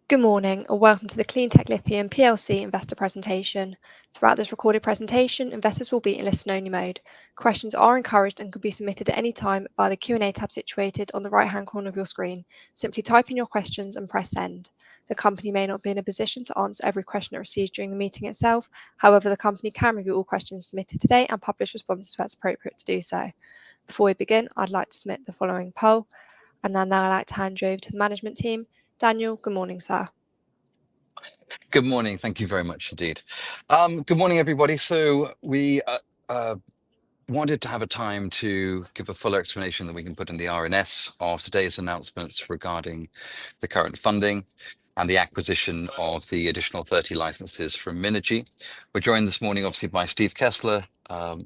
Good morning, and welcome to the CleanTech Lithium PLC investor presentation. Throughout this recorded presentation, investors will be in listen-only mode. Questions are encouraged and can be submitted at any time via the Q&A tab situated on the right-hand corner of your screen. Simply type in your questions and press send. The company may not be in a position to answer every question it receives during the meeting itself. However, the company can review all questions submitted today and publish responses where it's appropriate to do so. Before we begin, I'd like to submit the following poll, and then I'd like to hand you over to the management team. Daniel, good morning, sir. Good morning. Thank you very much indeed. Good morning, everybody. So we wanted to have a time to give a fuller explanation that we can put in the RNS of today's announcements regarding the current funding and the acquisition of the additional 30 licenses from Minergy. We're joined this morning, obviously, by Steve Kessler,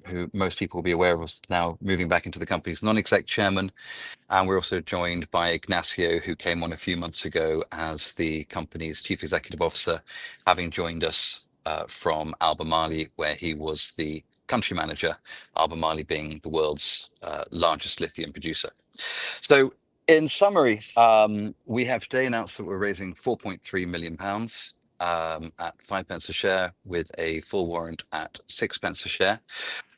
who most people will be aware of us now moving back into the company's non-exec chairman. And we're also joined by Ignacio, who came on a few months ago as the company's chief executive officer, having joined us from Albemarle, where he was the country manager, Albemarle being the world's largest lithium producer. So in summary, we have today announced that we're raising £4.3 million at 5 pence a share with a full warrant at 6 pence a share.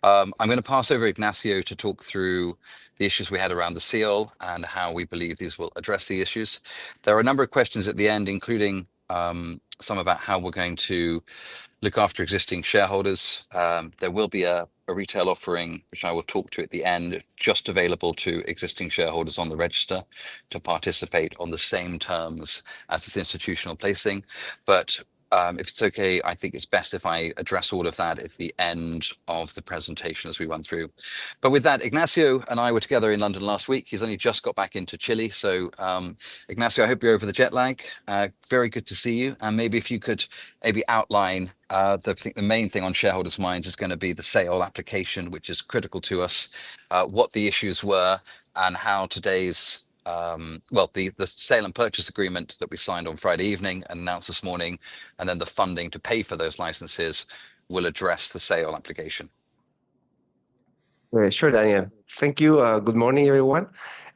I'm going to pass over Ignacio to talk through the issues we had around the seal and how we believe these will address the issues. There are a number of questions at the end, including some about how we're going to look after existing shareholders. There will be a retail offering, which I will talk to at the end, just available to existing shareholders on the register to participate on the same terms as this institutional placing. But if it's okay, I think it's best if I address all of that at the end of the presentation as we run through. But with that, Ignacio and I were together in London last week. He's only just got back into Chile. So Ignacio, I hope you're over the jet lag. Very good to see you. And maybe if you could maybe outline, I think the main thing on shareholders' minds is going to be the sale application, which is critical to us, what the issues were and how today's the sale and purchase agreement that we signed on Friday evening and announced this morning, and then the funding to pay for those licenses will address the sale application. Sure, Daniel. Thank you. Good morning, everyone.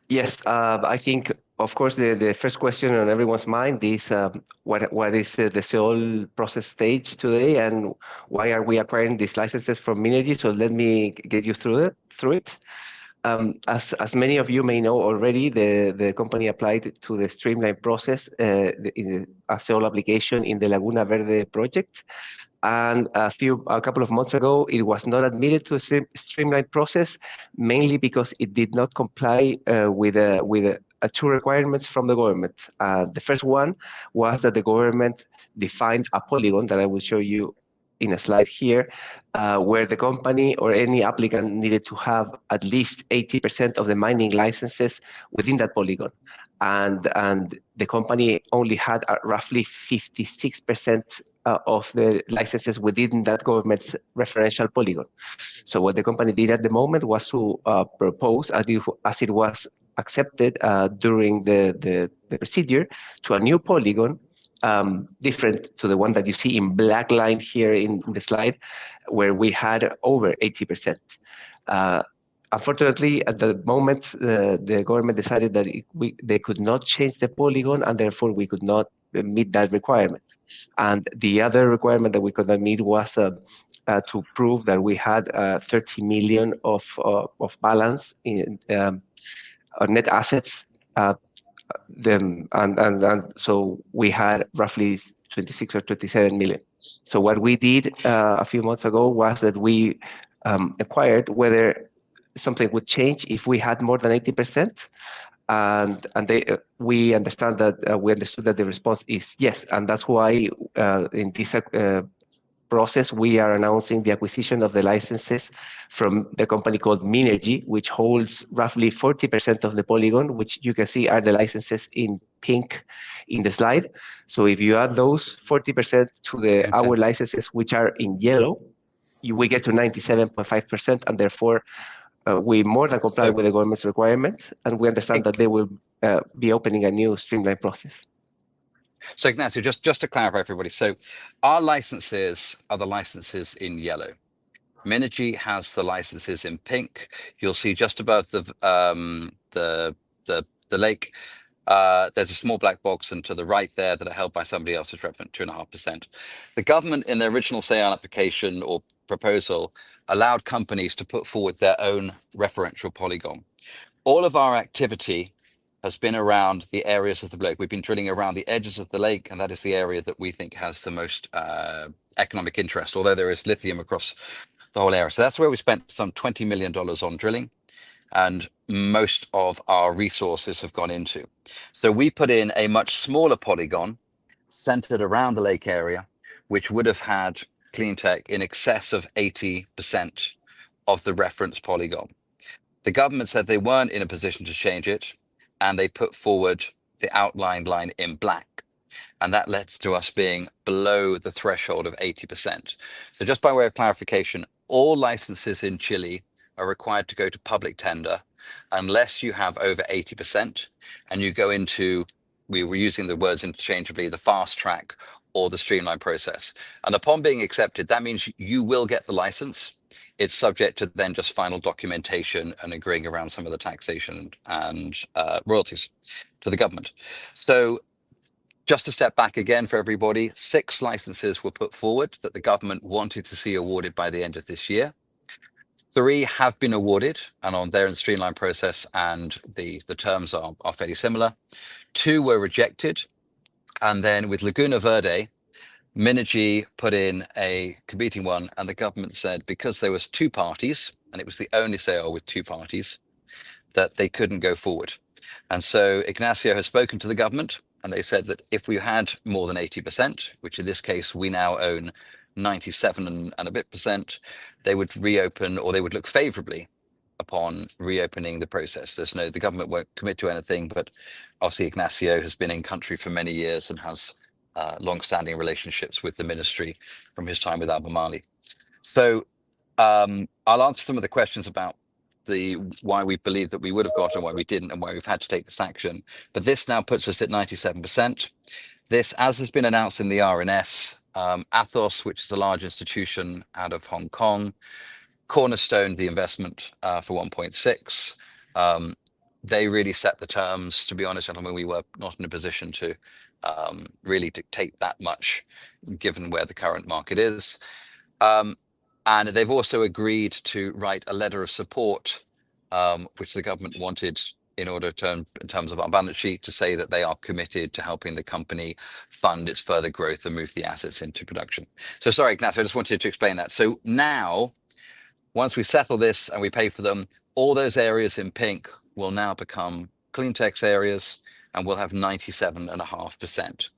Yes, I think, of course, the first question on everyone's mind is what is the sale process stage today, and why are we acquiring these licenses from Minergy? So let me get you through it. As many of you may know already, the company applied to the streamline process in a sale application in the Laguna Verde project. And a couple of months ago, it was not admitted to a streamlined process, mainly because it did not comply with two requirements from the government. The first one was that the government defined a polygon that I will show you in a slide here, where the company or any applicant needed to have at least 80% of the mining licenses within that polygon. And the company only had roughly 56% of the licenses within that government's referential polygon. So what the company did at the moment was to propose, as it was accepted during the procedure, to a new polygon, different to the one that you see in black line here in the slide, where we had over 80%. Unfortunately, at the moment, the government decided that they could not change the polygon, and therefore we could not meet that requirement. And the other requirement that we could not meet was to prove that we had 30 million of balance in net assets. So we had roughly 26 or 27 million. So what we did a few months ago was that we inquired whether something would change if we had more than 80%. And we understood that the response is yes, and that's why in this process we are announcing the acquisition of the licenses from the company called Minergy, which holds roughly 40% of the polygon, which you can see are the licenses in pink in the slide. So if you add those 40% to our licenses, which are in yellow, we get to 97.5%, and therefore we more than comply with the government's requirements, and we understand that they will be opening a new streamlined process. So Ignacio, just to clarify for everybody, so our licenses are the licenses in yellow. Minergy has the licenses in pink. You'll see just above the lake, There's a small black box and to the right there that are held by somebody else, which represent 2.5%. The government in their original sale application or proposal allowed companies to put forward their own referential polygon. All of our activity has been around the areas of the lake. We've been drilling around the edges of the lake, and that is the area that we think has the most economic interest, although there is lithium across the whole area. So that's where we spent some $20 million on drilling, and most of our resources have gone into. So we put in a much smaller polygon centered around the lake area, which would have had CleanTech in excess of 80% of the reference polygon. The government said they weren't in a position to change it, and they put forward the outlined line in black. And that led to us being below the threshold of 80%. So just by way of clarification, all licenses in Chile are required to go to public tender unless you have over 80% and you go into, we were using the words interchangeably, the fast track or the streamlined process. And upon being accepted, that means you will get the license. It's subject to then just final documentation and agreeing around some of the taxation and royalties to the government. So just to step back again for everybody, 6 licenses were put forward that the government wanted to see awarded by the end of this year. 3 have been awarded and on their streamlined process, and the terms are fairly similar. 2 were rejected. And then with Laguna Verde, Minergy put in a competing one, and the government said because there was 2 parties, and it was the only sale with 2 parties, that they couldn't go forward. And so Ignacio has spoken to the government, and they said that if we had more than 80%, which in this case we now own 97 and a bit percent, they would reopen, or they would look favorably upon reopening the process. The government won't commit to anything, but obviously Ignacio has been in country for many years and has long-standing relationships with the ministry from his time with Albemarle. So I'll answer some of the questions about why we believe that we would have got and why we didn't and why we've had to take this action. But this now puts us at 97%. This, as has been announced in the RNS, Athos, which is a large institution out of Hong Kong, cornerstoned the investment for 1.6. They really set the terms. To be honest, gentlemen, we were not in a position to really dictate that much given where the current market is. And they've also agreed to write a letter of support, which the government wanted in order to, in terms of our balance sheet, to say that they are committed to helping the company fund its further growth and move the assets into production. So sorry, Ignacio, I just wanted to explain that. So now, once we settle this and we pay for them, all those areas in pink will now become CleanTech's areas, and we'll have 97.5%.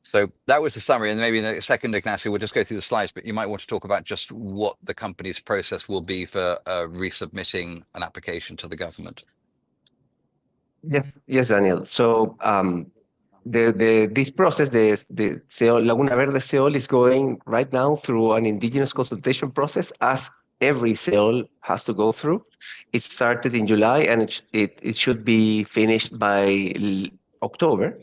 So that was the summary, and maybe in a second, Ignacio, we'll just go through the slides, but you might want to talk about just what the company's process will be for resubmitting an application to the government. Yes, Daniel. So this process, the SEOL, Laguna Verde SEOL is going right now through an indigenous consultation process, as every SEOL has to go through. It started in July, and it should be finished by October.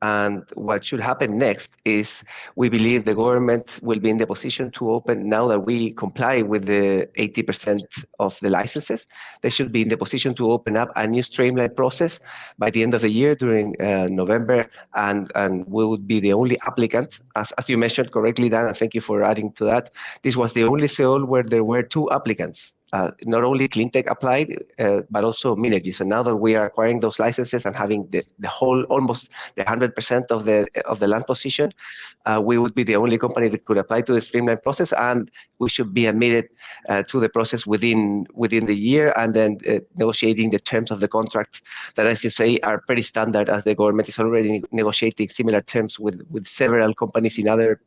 And what should happen next is we believe the government will be in the position to open, now that we comply with the 80% of the licenses, they should be in the position to open up a new streamlined process by the end of the year during November, and we would be the only applicant. As you mentioned correctly, Dan, and thank you for adding to that, this was the only SEOL where there were 2 applicants. Not only CleanTech applied, but also Minergy. So now that we are acquiring those licenses and having the whole, almost the 100% of the land position, we would be the only company that could apply to the streamlined process, and we should be admitted to the process within the year, and then negotiating the terms of the contract that, as you say, are pretty standard, as the government is already negotiating similar terms with several companies in other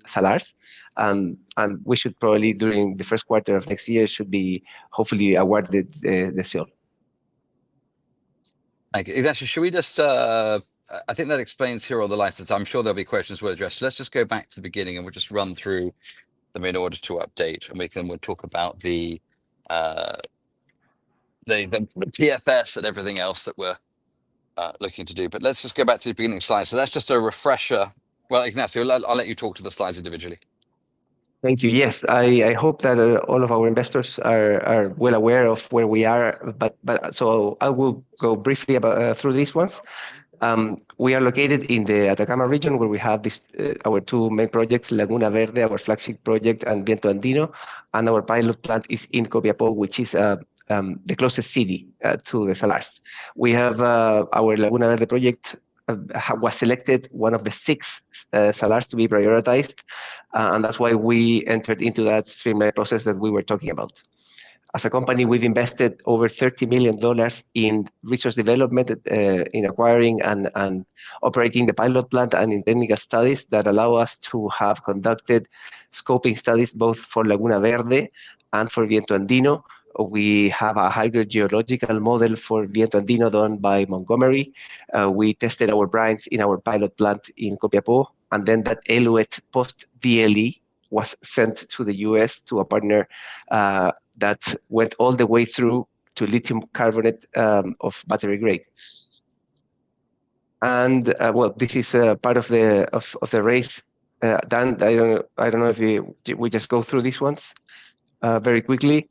salars. And we should probably, during the first quarter of next year, should be hopefully awarded the SEOL. Thank you. Ignacio, should we just, I think that explains here all the licenses. I'm sure there'll be questions we'll address. So let's just go back to the beginning and we'll just run through them in order to update, and we'll talk about the PFS and everything else that we're looking to do. But let's just go back to the beginning slide. So that's just a refresher. Well, Ignacio, I'll let you talk to the slides individually. Thank you. Yes, I hope that all of our investors are well aware of where we are, but so I will go briefly about through these ones. We are located in the Atacama region, where we have this our two main projects, Laguna Verde, our flagship project, and Viento Andino, and our pilot plant is in Copiapó, which is the closest city to the salars. We have our Laguna Verde project was selected one of the 6 salars to be prioritized, and that's why we entered into that streamlined process that we were talking about. As a company, we've invested over $30 million in research development, in acquiring and operating the pilot plant, and in technical studies that allow us to have conducted scoping studies both for Laguna Verde and for Viento Andino. We have a hydrogeological model for Viento Andino done by Montgomery. We tested our brines in our pilot plant in Copiapó, and then that eluate post-DLE was sent to the US to a partner that went all the way through to lithium carbonate of battery grade. And well, this is part of the race. Dan, I don't know if we just go through these ones very quickly.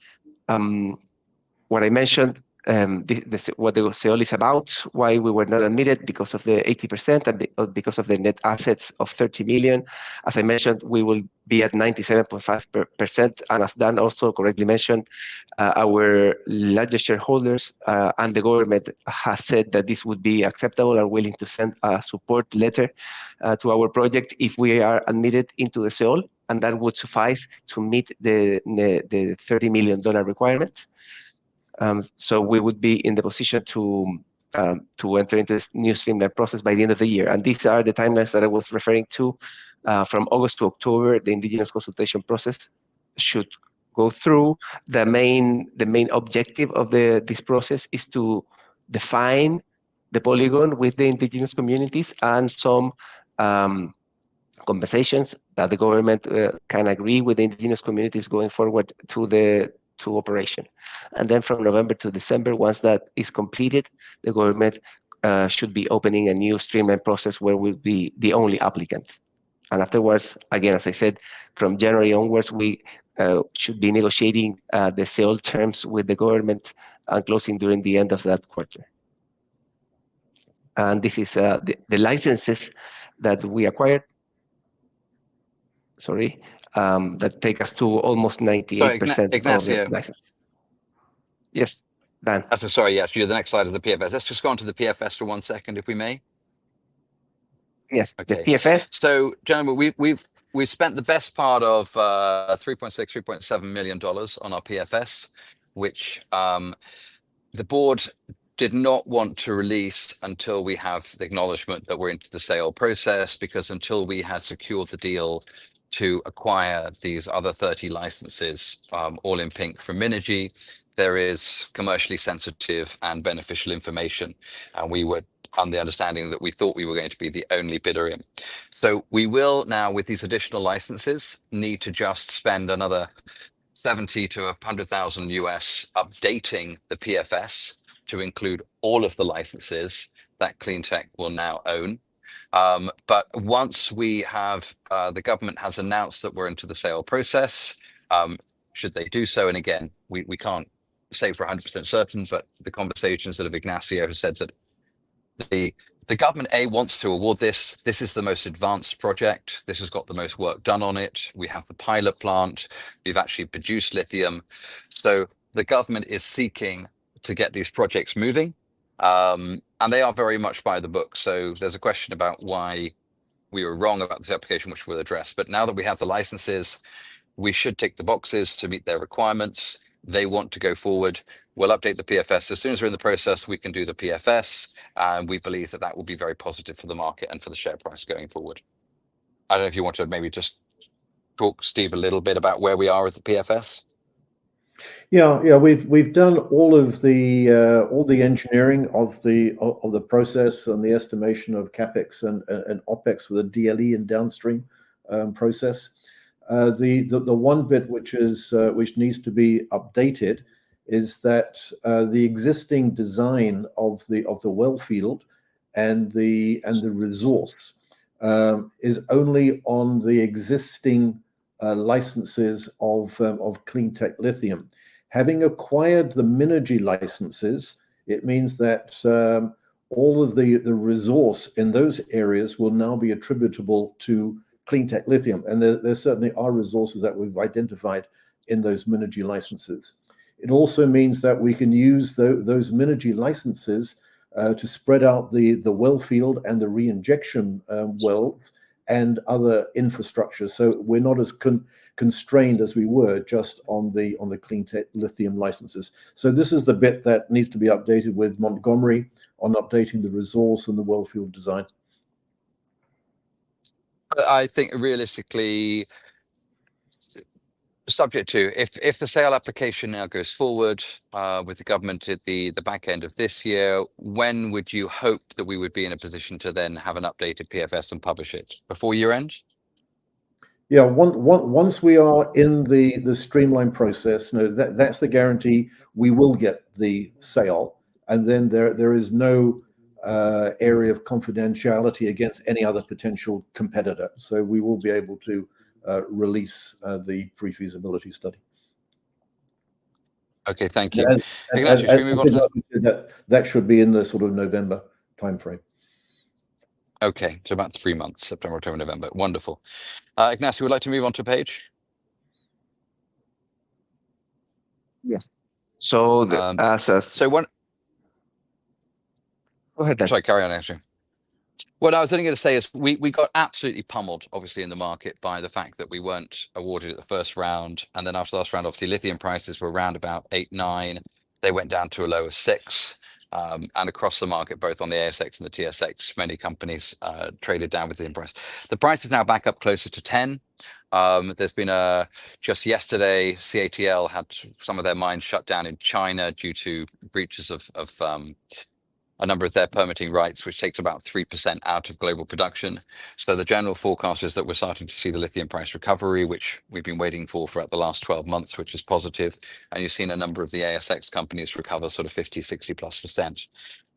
What I mentioned, what the SEOL is about, why we were not admitted because of the 80% and because of the net assets of 30 million. As I mentioned, we will be at 97.5%. And as Dan also correctly mentioned, our largest shareholders and the government has said that this would be acceptable and willing to send a support letter to our project if we are admitted into the SEOL, and that would suffice to meet the $30 million requirement. So we would be in the position to enter into this new streamlined process by the end of the year. And these are the timelines that I was referring to. From August to October, the indigenous consultation process should go through. The main objective of this process is to define the polygon with the indigenous communities and some compensations that the government can agree with the indigenous communities going forward to operation. And then from November to December, once that is completed, the government should be opening a new streamlined process where we'll be the only applicant. And afterwards, again, as I said, from January onwards, we should be negotiating the sale terms with the government and closing during the end of that quarter. And this is the licenses that we acquired. Sorry, that take us to almost 98% of the license. Yes, Dan. Sorry, yes, you're the next slide of the PFS. Let's just go on to the PFS for 1 second, if we may. Yes, okay. The PFS. So, gentlemen, we've spent the best part of $3.7 million on our PFS, which the board did not want to release until we have the acknowledgement that we're into the sale process, because until we had secured the deal to acquire these other 30 licenses, all in pink from Minergy, there is commercially sensitive and beneficial information. And we were on the understanding that we thought we were going to be the only bidder in. So we will now, with these additional licenses, need to just spend another 70 to 100,000 US updating the PFS to include all of the licenses that CleanTech will now own. But once we have, the government has announced that we're into the sale process, should they do so, and again, we can't say for 100% certain, but the conversations that Ignacio has said that the government wants to award this. This is the most advanced project. This has got the most work done on it. We have the pilot plant. We've actually produced lithium. So the government is seeking to get these projects moving. And they are very much by the book. So there's a question about why we were wrong about this application, which we'll address. But now that we have the licenses, we should tick the boxes to meet their requirements. They want to go forward. We'll update the PFS. As soon as we're in the process, we can do the PFS. And we believe that that will be very positive for the market and for the share price going forward. I don't know if you want to maybe just talk, Steve, a little bit about where we are with the PFS. Yeah, we've done all the engineering of the process and the estimation of capex and opex for the DLE and downstream process. The one bit which needs to be updated is that the existing design of the well field and the resource is only on the existing licenses of CleanTech Lithium. Having acquired the Minergy licenses, it means that all of the resource in those areas will now be attributable to CleanTech Lithium. And there certainly are resources that we've identified in those Minergy licenses. It also means that we can use those Minergy licenses to spread out the well field and the reinjection wells and other infrastructure. So we're not as constrained as we were just on the CleanTech Lithium licenses. So this is the bit that needs to be updated with Montgomery on updating the resource and the well field design. I think realistically, subject to if the sale application now goes forward with the government at the back end of this year, when would you hope that we would be in a position to then have an updated PFS and publish it? Before year end? Yeah, once we are in the streamline process, that's the guarantee we will get the sale, and then there is no area of confidentiality against any other potential competitor. So we will be able to release the pre-feasibility study. Okay, thank you. Ignacio, should we move on to that should be in the sort of November timeframe. Okay, so about 3 months, September, October, November. Wonderful. Ignacio, would like to move on to a page? Yes. So so one. Go ahead, Dan. Sorry, carry on, actually. What I was only going to say is we got absolutely pummeled, obviously, in the market by the fact that we weren't awarded at the first round. And then after the last round, obviously, lithium prices were around about 8, 9. They went down to a low of 6. And across the market, both on the ASX and the TSX, many companies traded down with the price. The price is now back up closer to 10. There's been just yesterday, CATL had some of their mines shut down in China due to breaches of a number of their permitting rights, which takes about 3% out of global production. So the general forecast is that we're starting to see the lithium price recovery, which we've been waiting for throughout the last 12 months, which is positive. And you've seen a number of the ASX companies recover sort of 50, 60+%.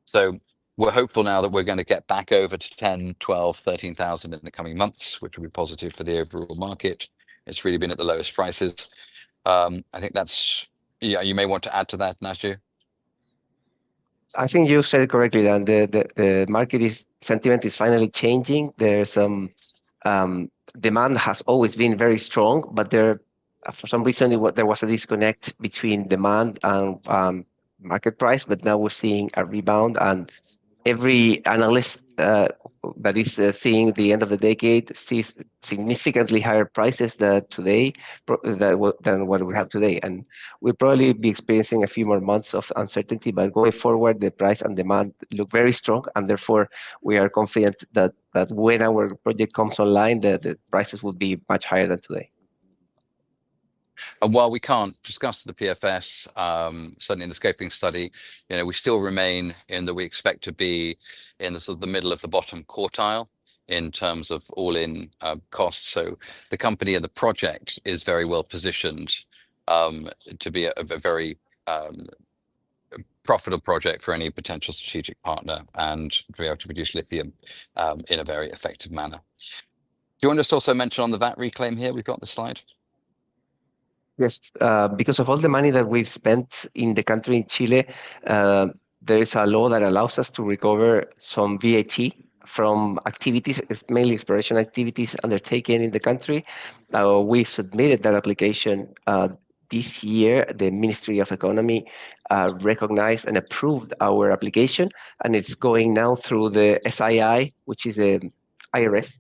So we're hopeful now that we're going to get back over to 10, 12, 13,000 in the coming months, which will be positive for the overall market. It's really been at the lowest prices. I think that's, yeah, you may want to add to that, Ignacio. I think you said it correctly, Dan. The market sentiment is finally changing. There's demand has always been very strong, but for some reason there was a disconnect between demand and market price. But now we're seeing a rebound, and every analyst that is seeing the end of the decade sees significantly higher prices than what we have today. And we'll probably be experiencing a few more months of uncertainty, but going forward, the price and demand look very strong, and therefore we are confident that when our project comes online, the prices will be much higher than today. And while we can't discuss the PFS, certainly in the scoping study, we still remain in that we expect to be in the sort of the middle of the bottom quartile in terms of all-in costs. So the company and the project is very well positioned to be a very profitable project for any potential strategic partner and to be able to produce lithium in a very effective manner. Do you want us to also mention on the VAT reclaim here? We've got the slide. Yes, because of all the money that we've spent in the country in Chile, there is a law that allows us to recover some VAT from activities, mainly exploration activities undertaken in the country. We submitted that application this year. The Ministry of Economy recognized and approved our application, and it's going now through the SII, which is the IRS.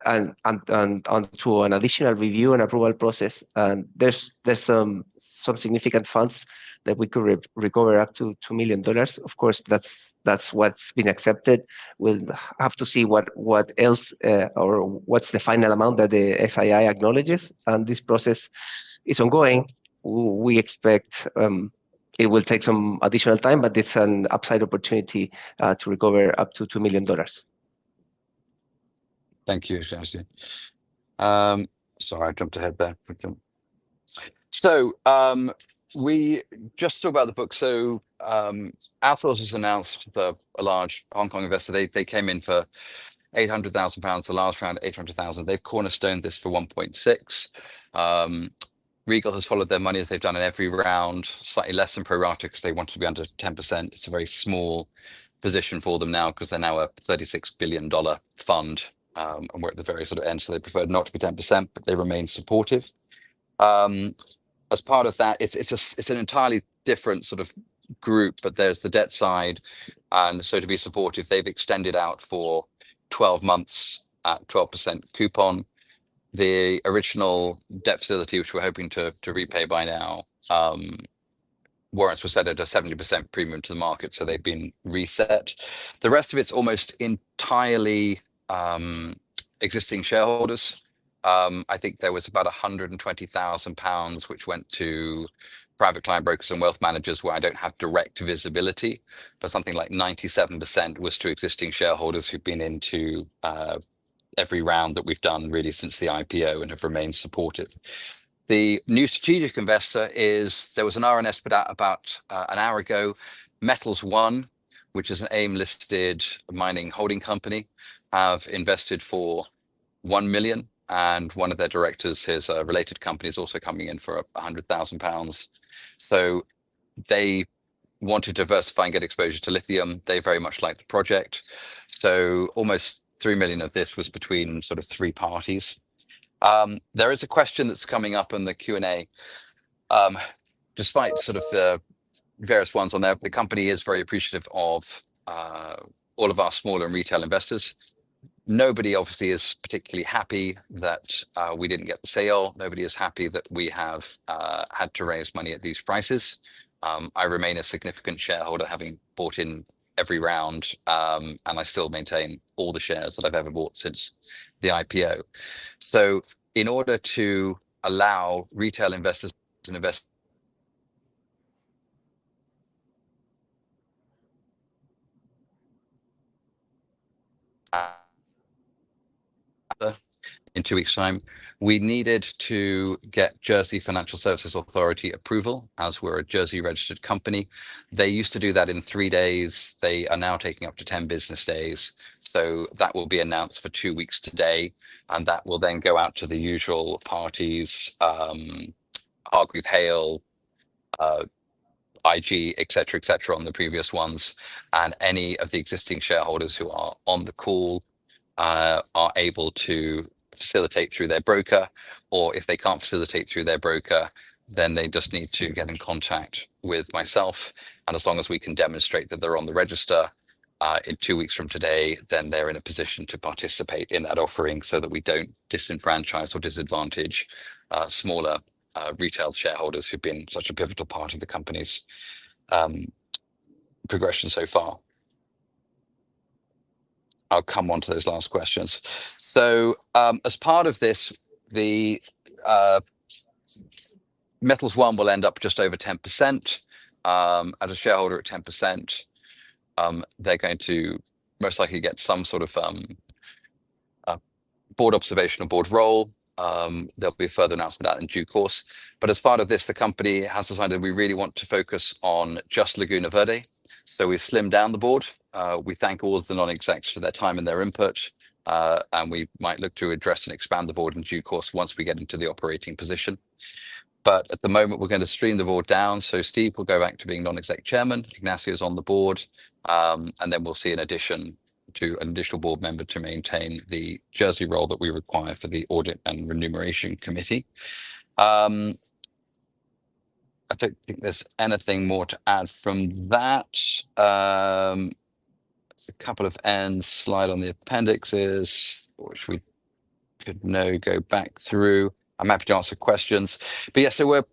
And onto an additional review and approval process. And there's some significant funds that we could recover up to $2 million. Of course, that's what's been accepted. We'll have to see what else or what's the final amount that the SII acknowledges. And this process is ongoing. We expect it will take some additional time, but it's an upside opportunity to recover up to $2 million. Thank you, Ignacio. Sorry, I jumped ahead there. So we just talk about the book. So Althos has announced a large Hong Kong investor. They came in for £800,000, the last round, 800,000. They've cornerstoned this for 1.6. Regal has followed their money as they've done in every round, slightly less than pro rata because they wanted to be under 10%. It's a very small position for them now because they're now a $36 billion fund, and we're at the very sort of end, so they preferred not to be 10%, but they remain supportive. As part of that, it's an entirely different sort of group, but there's the debt side, and so to be supportive, they've extended out for 12 months at 12% coupon. The original debt facility, which we're hoping to repay by now, warrants were set at a 70% premium to the market, so they've been reset. The rest of it's almost entirely existing shareholders. I think there was about £120,000 which went to private client brokers and wealth managers where I don't have direct visibility, but something like 97% was to existing shareholders who've been into every round that we've done really since the IPO and have remained supportive. The new strategic investor there was an RNS put out about an hour ago. Metals One, which is an AIM-listed mining holding company, have invested for 1 million, and one of their directors, his related company, is also coming in for £100,000. So they want to diversify and get exposure to lithium. They very much like the project. So almost 3 million of this was between sort of three parties. There is a question that's coming up in the Q&A. Despite sort of various ones on there, the company is very appreciative of all of our smaller and retail investors. Nobody obviously is particularly happy that we didn't get the sale. Nobody is happy that we have had to raise money at these prices. I remain a significant shareholder, having bought in every round, and I still maintain all the shares that I've ever bought since the IPO. So in order to allow retail investors to invest in 2 weeks' time, we needed to get Jersey Financial Services Authority approval, as we're a Jersey registered company. They used to do that in 3 days. They are now taking up to 10 business days. So that will be announced for 2 weeks today, and that will then go out to the usual parties, Hargreave Hale, IG, et cetera, on the previous ones. And any of the existing shareholders who are on the call are able to facilitate through their broker, or if they can't facilitate through their broker, then they just need to get in contact with myself. And as long as we can demonstrate that they're on the register in 2 weeks from today, then they're in a position to participate in that offering so that we don't disenfranchise or disadvantage smaller retail shareholders who've been such a pivotal part of the company's progression so far. I'll come on to those last questions. So as part of this, the Metals One will end up just over 10%. As a shareholder at 10%, they're going to most likely get some sort of board observation or board role. There'll be a further announcement out in due course. But as part of this, the company has decided we really want to focus on just Laguna Verde. So we've slimmed down the board. We thank all of the non-execs for their time and their input. And we might look to address and expand the board in due course once we get into the operating position. But at the moment, we're going to stream the board down. So Steve will go back to being non-exec chairman. Ignacio is on the board. And then we'll see an addition to an additional board member to maintain the Jersey role that we require for the Audit and Remuneration Committee. I don't think there's anything more to add from that. It's a couple of ends slide on the appendixes, which we could now go back through. I'm happy to answer questions. But yeah, so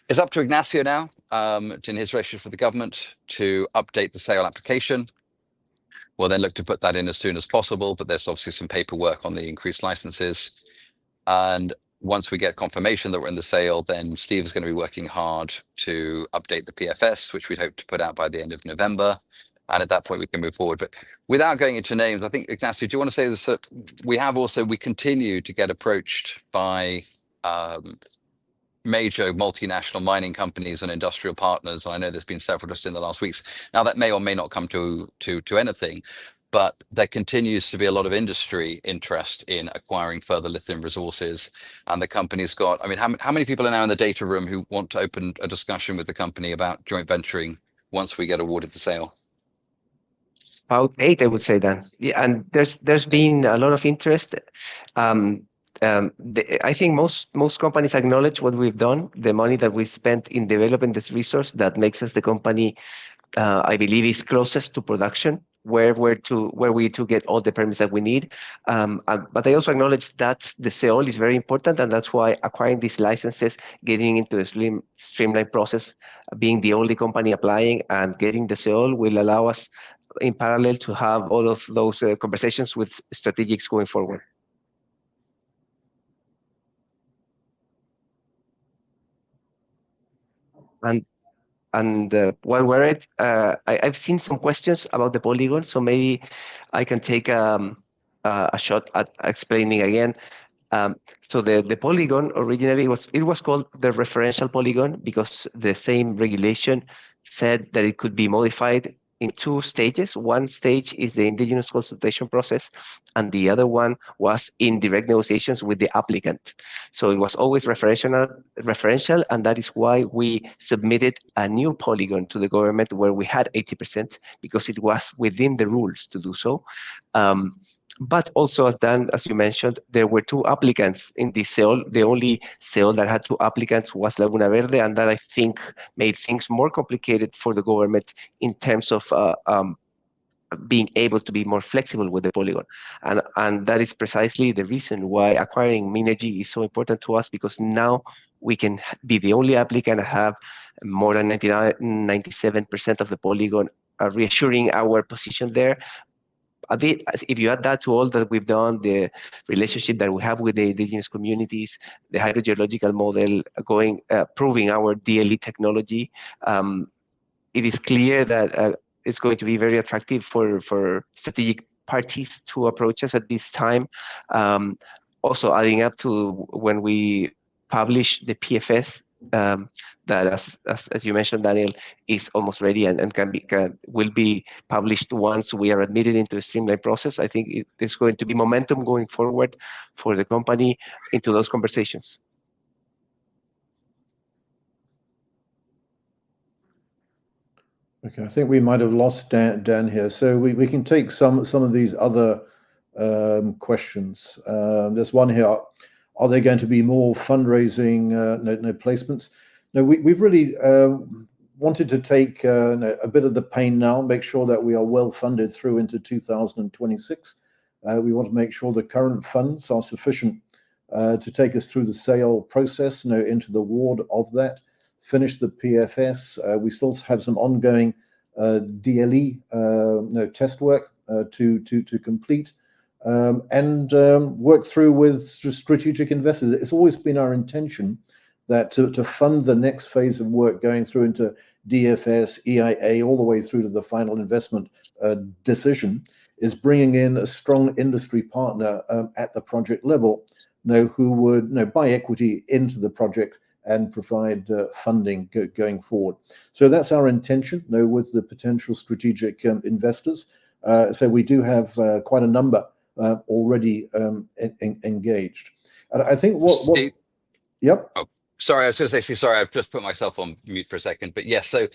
it's up to Ignacio now, in his relationship with the government, to update the sale application. We'll then look to put that in as soon as possible, but there's obviously some paperwork on the increased licenses. And once we get confirmation that we're in the sale, then Steve is going to be working hard to update the PFS, which we'd hope to put out by the end of November. And at that point, we can move forward. But without going into names, I think, Ignacio, do you want to say this? We continue to get approached by major multinational mining companies and industrial partners. I know there's been several just in the last weeks. Now, that may or may not come to anything. but there continues to be a lot of industry interest in acquiring further lithium resources. And the company's got, I mean, how many people are now in the data room who want to open a discussion with the company about joint venturing once we get awarded the sale? About 8, I would say, Dan. Yeah, and there's been a lot of interest. I think most companies acknowledge what we've done, the money that we spent in developing this resource that makes us the company, I believe, is closest to production, where we to get all the permits that we need. But I also acknowledge that the sale is very important, and that's why acquiring these licenses, getting into a streamlined process, being the only company applying and getting the sale will allow us in parallel to have all of those conversations with strategics going forward. And while we're at, I've seen some questions about the polygon, so maybe I can take a shot at explaining again. So the polygon originally was called the referential polygon because the same regulation said that it could be modified in 2 stages. One stage is the indigenous consultation process, and the other one was in direct negotiations with the applicant. So it was always referential, and that is why we submitted a new polygon to the government where we had 80%, because it was within the rules to do so. But also, as you mentioned, there were 2 applicants in this sale. The only sale that had 2 applicants was Laguna Verde, and that I think made things more complicated for the government in terms of being able to be more flexible with the polygon. And that is precisely the reason why acquiring Minergy is so important to us, because now we can be the only applicant and have more than 97% of the polygon, reassuring our position there. If you add that to all that we've done, the relationship that we have with the indigenous communities, the hydrogeological model, proving our DLE technology, it is clear that it's going to be very attractive for strategic parties to approach us at this time. Also adding up to when we publish the PFS, that as you mentioned, Daniel, is almost ready and will be published once we are admitted into a streamlined process. I think there's going to be momentum going forward for the company into those conversations. Okay, I think we might have lost Dan here, so we can take some of these other questions. There's one here: are there going to be more fundraising, no placements? No, we've really wanted to take a bit of the pain now, make sure that we are well funded through into 2026. We want to make sure the current funds are sufficient to take us through the sale process, into the award of that, finish the PFS. We still have some ongoing DLE test work to complete, and work through with strategic investors. It's always been our intention that to fund the next phase of work going through into DFS, EIA, all the way through to the final investment decision, is bringing in a strong industry partner at the project level, who would buy equity into the project and provide funding going forward. So that's our intention, with the potential strategic investors. So we do have quite a number already engaged. And I think Steve? Yep. Oh, sorry, I was going to say, sorry, I've just put myself on mute for a second. But yes, so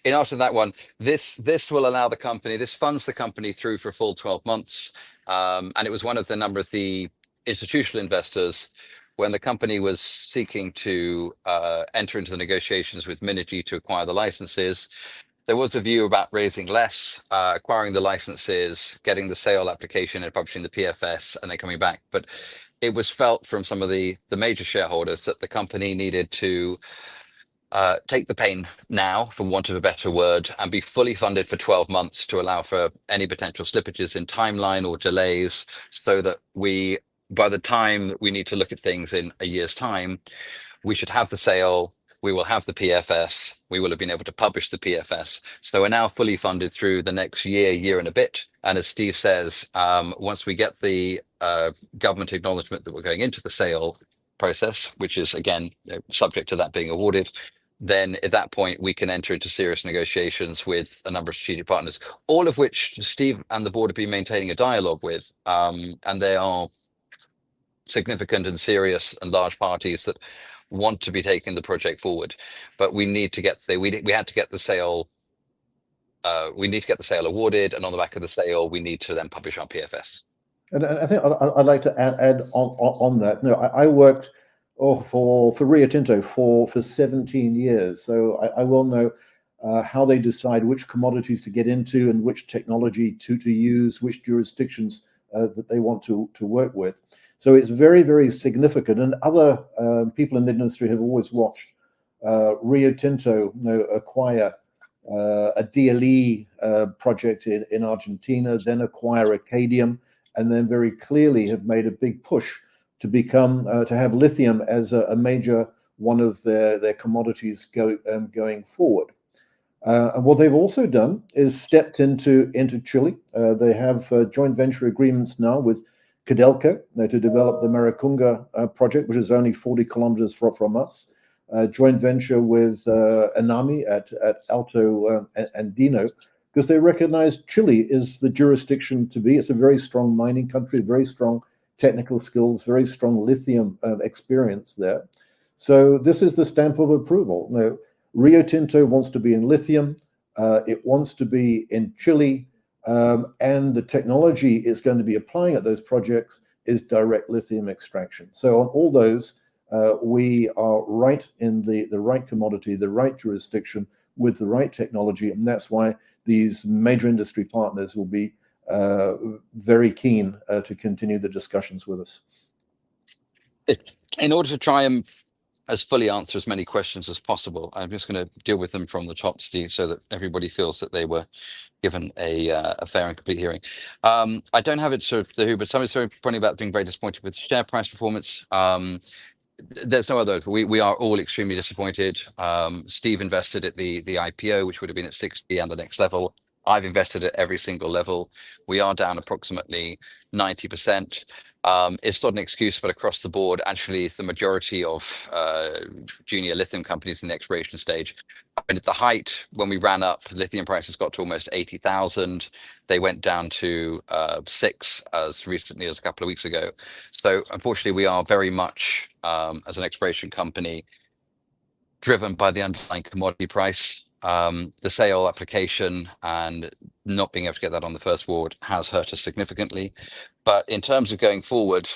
in answer to that one, this will allow the company, this funds the company through for a full 12 months. And it was one of the number of the institutional investors when the company was seeking to enter into the negotiations with Minergy to acquire the licenses. There was a view about raising less, acquiring the licenses, getting the sale application and publishing the PFS, and then coming back. But it was felt from some of the major shareholders that the company needed to take the pain now, for want of a better word, and be fully funded for 12 months to allow for any potential slippages in timeline or delays, so that by the time we need to look at things in a year's time, we should have the sale, we will have the PFS, we will have been able to publish the PFS. So we're now fully funded through the next year and a bit. And as Steve says, once we get the government acknowledgement that we're going into the sale process, which is again subject to that being awarded, then at that point we can enter into serious negotiations with a number of strategic partners, all of which Steve and the board have been maintaining a dialogue with, and they are significant and serious and large parties that want to be taking the project forward. But we need to get we had to get the sale. We need to get the sale awarded, and on the back of the sale, we need to then publish our PFS. And I think I'd like to add on that. No, I worked for Rio Tinto for 17 years, so I will know how they decide which commodities to get into and which technology to use, which jurisdictions that they want to work with. So it's very, very significant. And other people in the industry have always watched Rio Tinto acquire a DLE project in Argentina, then acquire Acadium, and then very clearly have made a big push to become to have lithium as a major one of their commodities going forward. And what they've also done is stepped into Chile. They have joint venture agreements now with Codelco to develop the Maricunga project, which is only 40 kilometers from us. Joint venture with Enami at Alto Andino, because they recognize Chile is the jurisdiction to be. It's a very strong mining country, very strong technical skills, very strong lithium experience there. So this is the stamp of approval. Now, Rio Tinto wants to be in lithium. It wants to be in Chile. And the technology it's going to be applying at those projects is direct lithium extraction. So on all those, we are right in the right commodity, the right jurisdiction with the right technology. And that's why these major industry partners will be very keen to continue the discussions with us. In order to try and as fully answer as many questions as possible, I'm just going to deal with them from the top, Steve, so that everybody feels that they were given a fair and complete hearing. I don't have it sort of the who, but somebody's sort of pointing about being very disappointed with share price performance. There's no other. We are all extremely disappointed. Steve invested at the IPO, which would have been at 60 and the next level. I've invested at every single level. We are down approximately 90%. It's not an excuse, but across the board, actually, the majority of junior lithium companies in the exploration stage. And at the height, when we ran up, lithium prices got to almost 80,000. They went down to 6 as recently as a couple of weeks ago. So unfortunately, we are very much, as an exploration company, driven by the underlying commodity price. The sale application and not being able to get that on the first award has hurt us significantly. But in terms of going forward,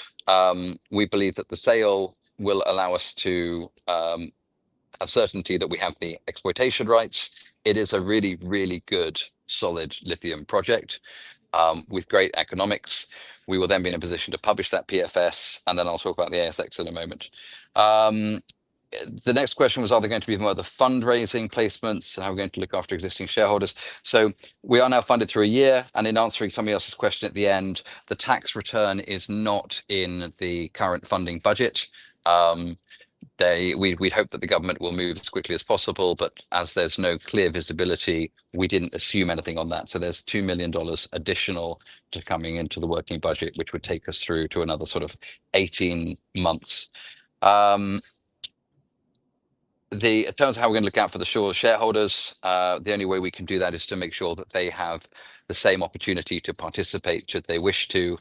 we believe that the sale will allow us to have certainty that we have the exploitation rights. It is a really, really good, solid lithium project with great economics. We will then be in a position to publish that PFS, and then I'll talk about the ASX in a moment. The next question was, are there going to be more other fundraising placements? How are we going to look after existing shareholders? So we are now funded through a year, and in answering somebody else's question at the end, the tax return is not in the current funding budget. We'd hope that the government will move as quickly as possible, but as there's no clear visibility, we didn't assume anything on that. So there's $2 million additional to coming into the working budget, which would take us through to another sort of 18 months. In terms of how we're going to look out for the shareholders, the only way we can do that is to make sure that they have the same opportunity to participate should they wish to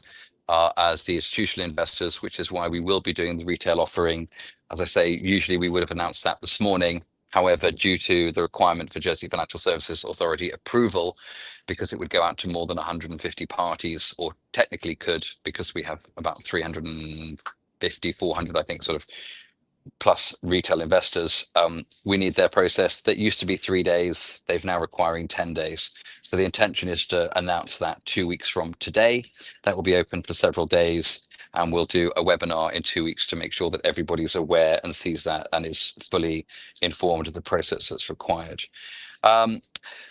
as the institutional investors, which is why we will be doing the retail offering. As I say, usually we would have announced that this morning. However, due to the requirement for Jersey Financial Services Authority approval, because it would go out to more than 150 parties, or technically could, because we have about 350, 400, I think, sort of plus retail investors, we need their process. That used to be 3 days. They've now requiring 10 days. So the intention is to announce that 2 weeks from today. That will be open for several days, and we'll do a webinar in 2 weeks to make sure that everybody's aware and sees that and is fully informed of the process that's required.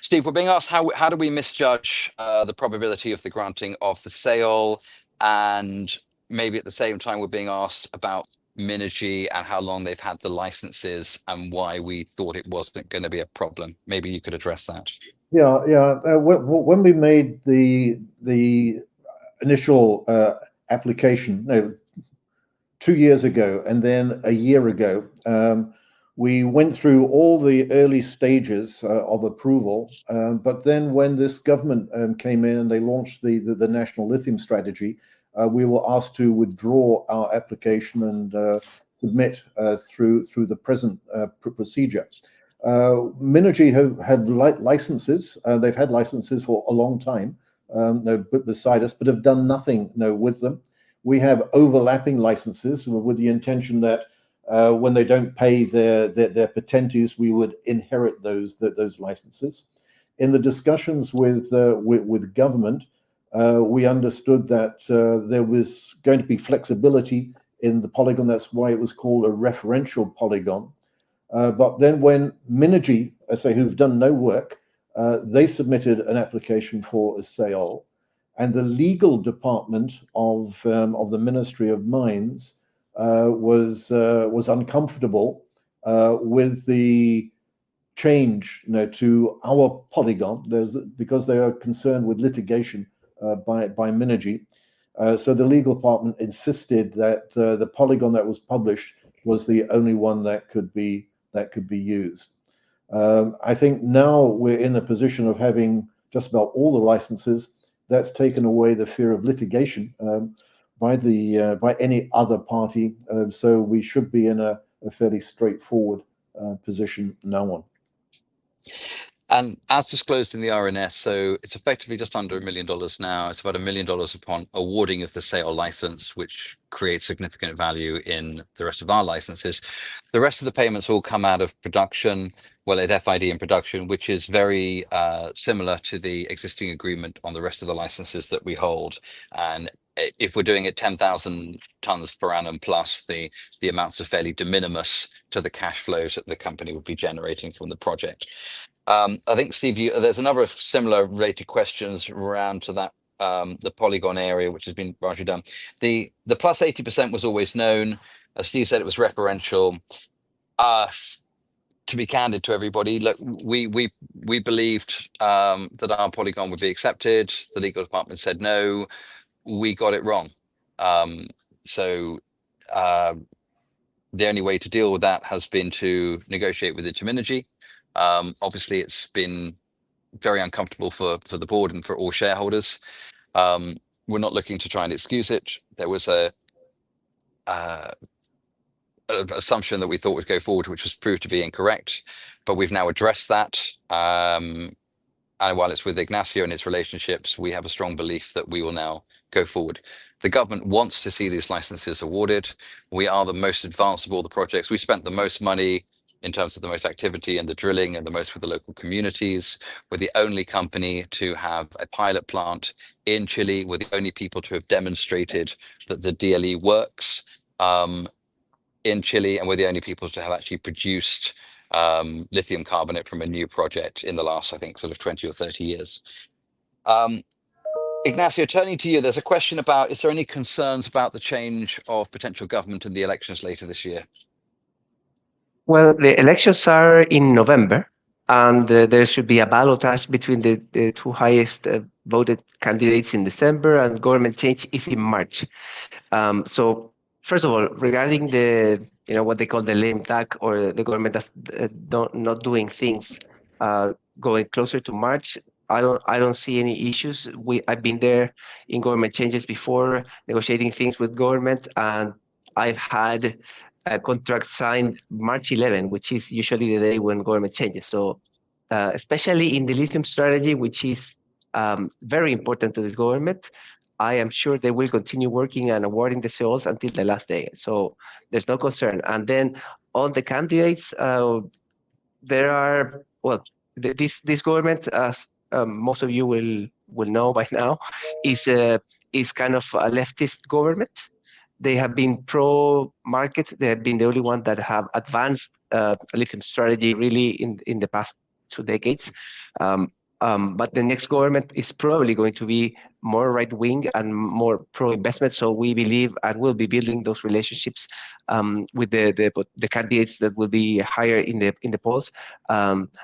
Steve, we're being asked how do we misjudge the probability of the granting of the sale, and maybe at the same time we're being asked about Minergy and how long they've had the licenses and why we thought it wasn't going to be a problem. Maybe you could address that. Yeah. When we made the initial application 2 years ago and then a year ago, We went through all the early stages of approval, but then when this government came in and they launched the National Lithium Strategy, we were asked to withdraw our application and submit through the present procedure. Minergy have had licenses. They've had licenses for a long time, beside us, but have done nothing with them. We have overlapping licenses with the intention that when they don't pay their patentes, we would inherit those licenses. In the discussions with government, we understood that there was going to be flexibility in the polygon. That's why it was called a referential polygon. But then when Minergy, I say, who've done no work, they submitted an application for a sale, and the legal department of the Ministry of Mines was uncomfortable with the change, to our polygon. Because they are concerned with litigation by Minergy. So the legal department insisted that the polygon that was published was the only one that could be used. I think now we're in a position of having just about all the licenses. That's taken away the fear of litigation by any other party. So we should be in a fairly straightforward position now on. And as disclosed in the RNS, so it's effectively just under $1 million now. It's about $1 million upon awarding of the sale license, which creates significant value in the rest of our licenses. The rest of the payments will come out of production, well, at FID in production, which is very similar to the existing agreement on the rest of the licenses that we hold. And if we're doing it 10,000 tons per annum plus, the amounts are fairly de minimis to the cash flows that the company would be generating from the project. I think, Steve, there's a number of similar related questions around to that, the polygon area, which has been largely done. The plus 80% was always known. As Steve said, it was referential. To be candid to everybody, look, we believed that our polygon would be accepted. The legal department said no. We got it wrong. So the only way to deal with that has been to negotiate with Minergy. Obviously, it's been very uncomfortable for the board and for all shareholders. We're not looking to try and excuse it. There was an assumption that we thought would go forward, which was proved to be incorrect, but we've now addressed that. And while it's with Ignacio and his relationships, we have a strong belief that we will now go forward. The government wants to see these licenses awarded. We are the most advanced of all the projects. We spent the most money in terms of the most activity and the drilling and the most with the local communities. We're the only company to have a pilot plant in Chile. We're the only people to have demonstrated that the DLE works in Chile, and we're the only people to have actually produced lithium carbonate from a new project in the last, I think, sort of 20 or 30 years. Ignacio, turning to you, there's a question about, is there any concerns about the change of potential government in the elections later this year? Well, the elections are in November, and there should be a ballotage between the two highest voted candidates in December, and government change is in March. So first of all, regarding the what they call the lame duck, or the government not doing things, going closer to March, I don't see any issues. I've been there in government changes before, negotiating things with government, and I've had a contract signed March 11, which is usually the day when government changes. So especially in the lithium strategy, which is very important to this government, I am sure they will continue working and awarding the sales until the last day. So there's no concern. And then on the candidates, there are, well, this government, as most of you will know by now, is kind of a leftist government. They have been pro-market. They have been the only one that have advanced lithium strategy really in the past 2 decades. But the next government is probably going to be more right-wing and more pro-investment. So we believe and will be building those relationships with the candidates that will be higher in the polls.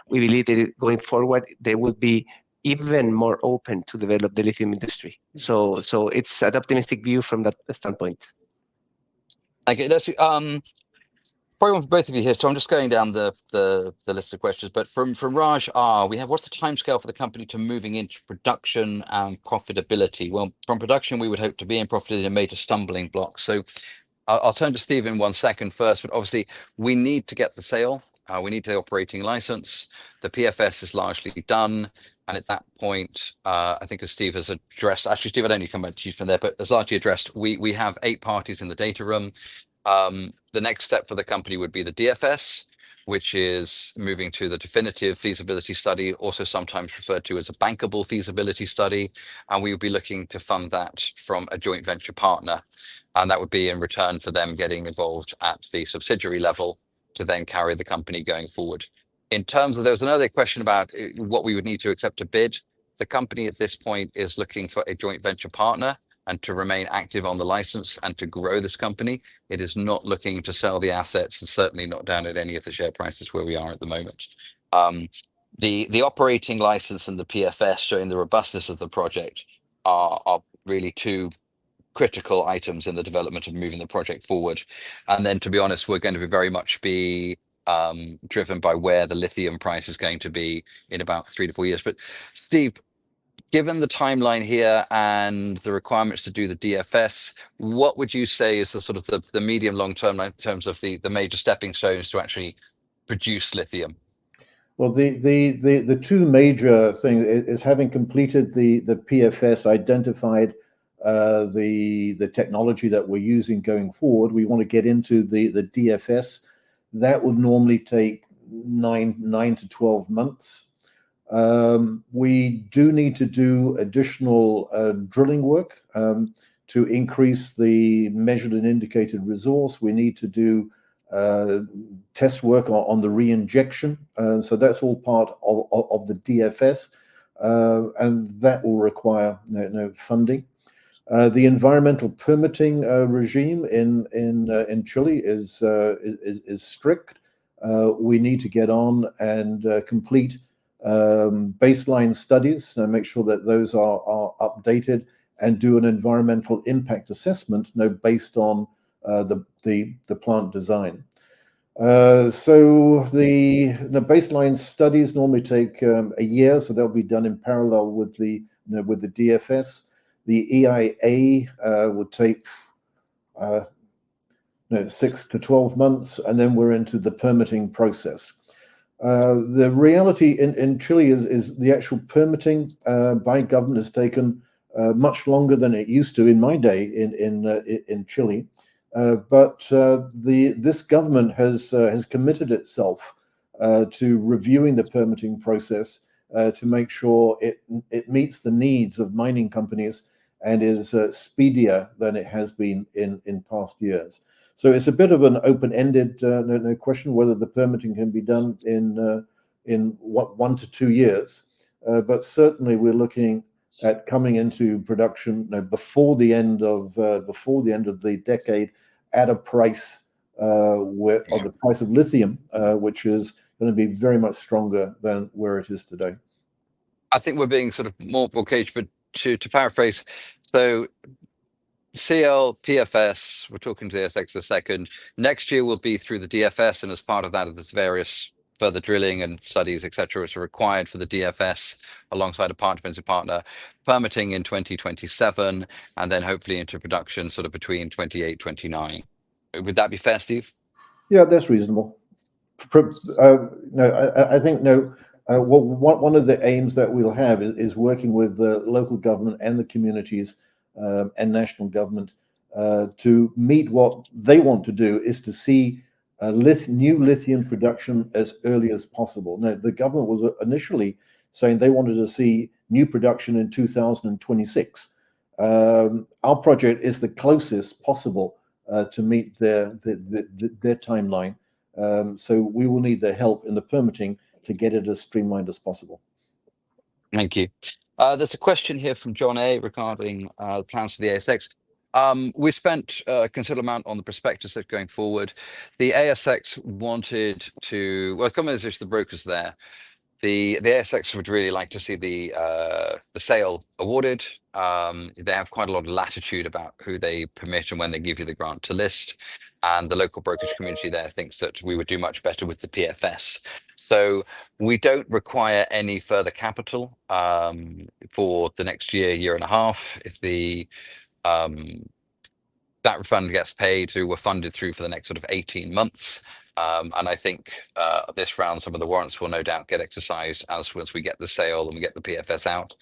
We believe that going forward, they will be even more open to develop the lithium industry. So it's an optimistic view from that standpoint. Okay, Probably want both of you here, so I'm just going down the list of questions. But from Raj R, we have, what's the timescale for the company to moving into production and profitability? Well, from production, we would hope to be in profitability and major stumbling blocks. So I'll turn to Steve in 1 second first, but obviously we need to get the sale. We need the operating license. The PFS is largely done. And at that point, I think as Steve has addressed, actually, Steve, I don't need to come back to you from there, but as largely addressed, we have 8 parties in the data room. The next step for the company would be the DFS, which is moving to the definitive feasibility study, also sometimes referred to as a bankable feasibility study. And we would be looking to fund that from a joint venture partner. And that would be in return for them getting involved at the subsidiary level to then carry the company going forward. In terms of, there was another question about what we would need to accept a bid. The company at this point is looking for a joint venture partner and to remain active on the license and to grow this company. It is not looking to sell the assets and certainly not down at any of the share prices where we are at the moment. The operating license and the PFS showing the robustness of the project are really 2 critical items in the development of moving the project forward. And then, to be honest, we're going to very much be driven by where the lithium price is going to be in about 3 to 4 years. But Steve, given the timeline here and the requirements to do the DFS, what would you say is the sort of the medium long term in terms of the major stepping stones to actually produce lithium? Well, the 2 major things is having completed the PFS, identified the technology that we're using going forward. We want to get into the DFS. That would normally take 9 to 12 months. We do need to do additional drilling work to increase the measured and indicated resource. We need to do test work on the re-injection. So that's all part of the DFS, and that will require no funding. The environmental permitting regime in Chile is strict. We need to get on and complete baseline studies and make sure that those are updated and do an environmental impact assessment based on the plant design. So the baseline studies normally take a year, so they'll be done in parallel with the DFS. The EIA would take 6 to 12 months, and then we're into the permitting process. The reality in Chile is the actual permitting by government has taken much longer than it used to in my day in Chile. But this government has committed itself to reviewing the permitting process to make sure it meets the needs of mining companies and is speedier than it has been in past years. So it's a bit of an open-ended question whether the permitting can be done in 1 to 2 years, but certainly we're looking at coming into production before the end of the decade at a price of the price of lithium, which is going to be very much stronger than where it is today. I think we're being sort of more caged, but to paraphrase, so CL, PFS, we're talking to the ASX a second. Next year will be through the DFS, and as part of that, there's various further drilling and studies, etc., which are required for the DFS alongside a partner. Permitting in 2027, and then hopefully into production sort of between 28, 29. Would that be fair, Steve? Yeah, that's reasonable. I think one of the aims that we'll have is working with the local government and the communities and national government to meet what they want to do is to see new lithium production as early as possible. Now, the government was initially saying they wanted to see new production in 2026. Our project is the closest possible to meet their timeline. So we will need their help in the permitting to get it as streamlined as possible. Thank you. There's a question here from John A regarding plans for the ASX. We spent a considerable amount on the prospectus going forward. The ASX wanted to, well, come as the brokers there. The ASX would really like to see the sale awarded. They have quite a lot of latitude about who they permit and when they give you the grant to list. And the local brokerage community there thinks that we would do much better with the PFS. So we don't require any further capital for the next year and a half. If the that refund gets paid, we're funded through for the next sort of 18 months. And I think this round, some of the warrants will no doubt get exercised as once we get the sale and we get the PFS out.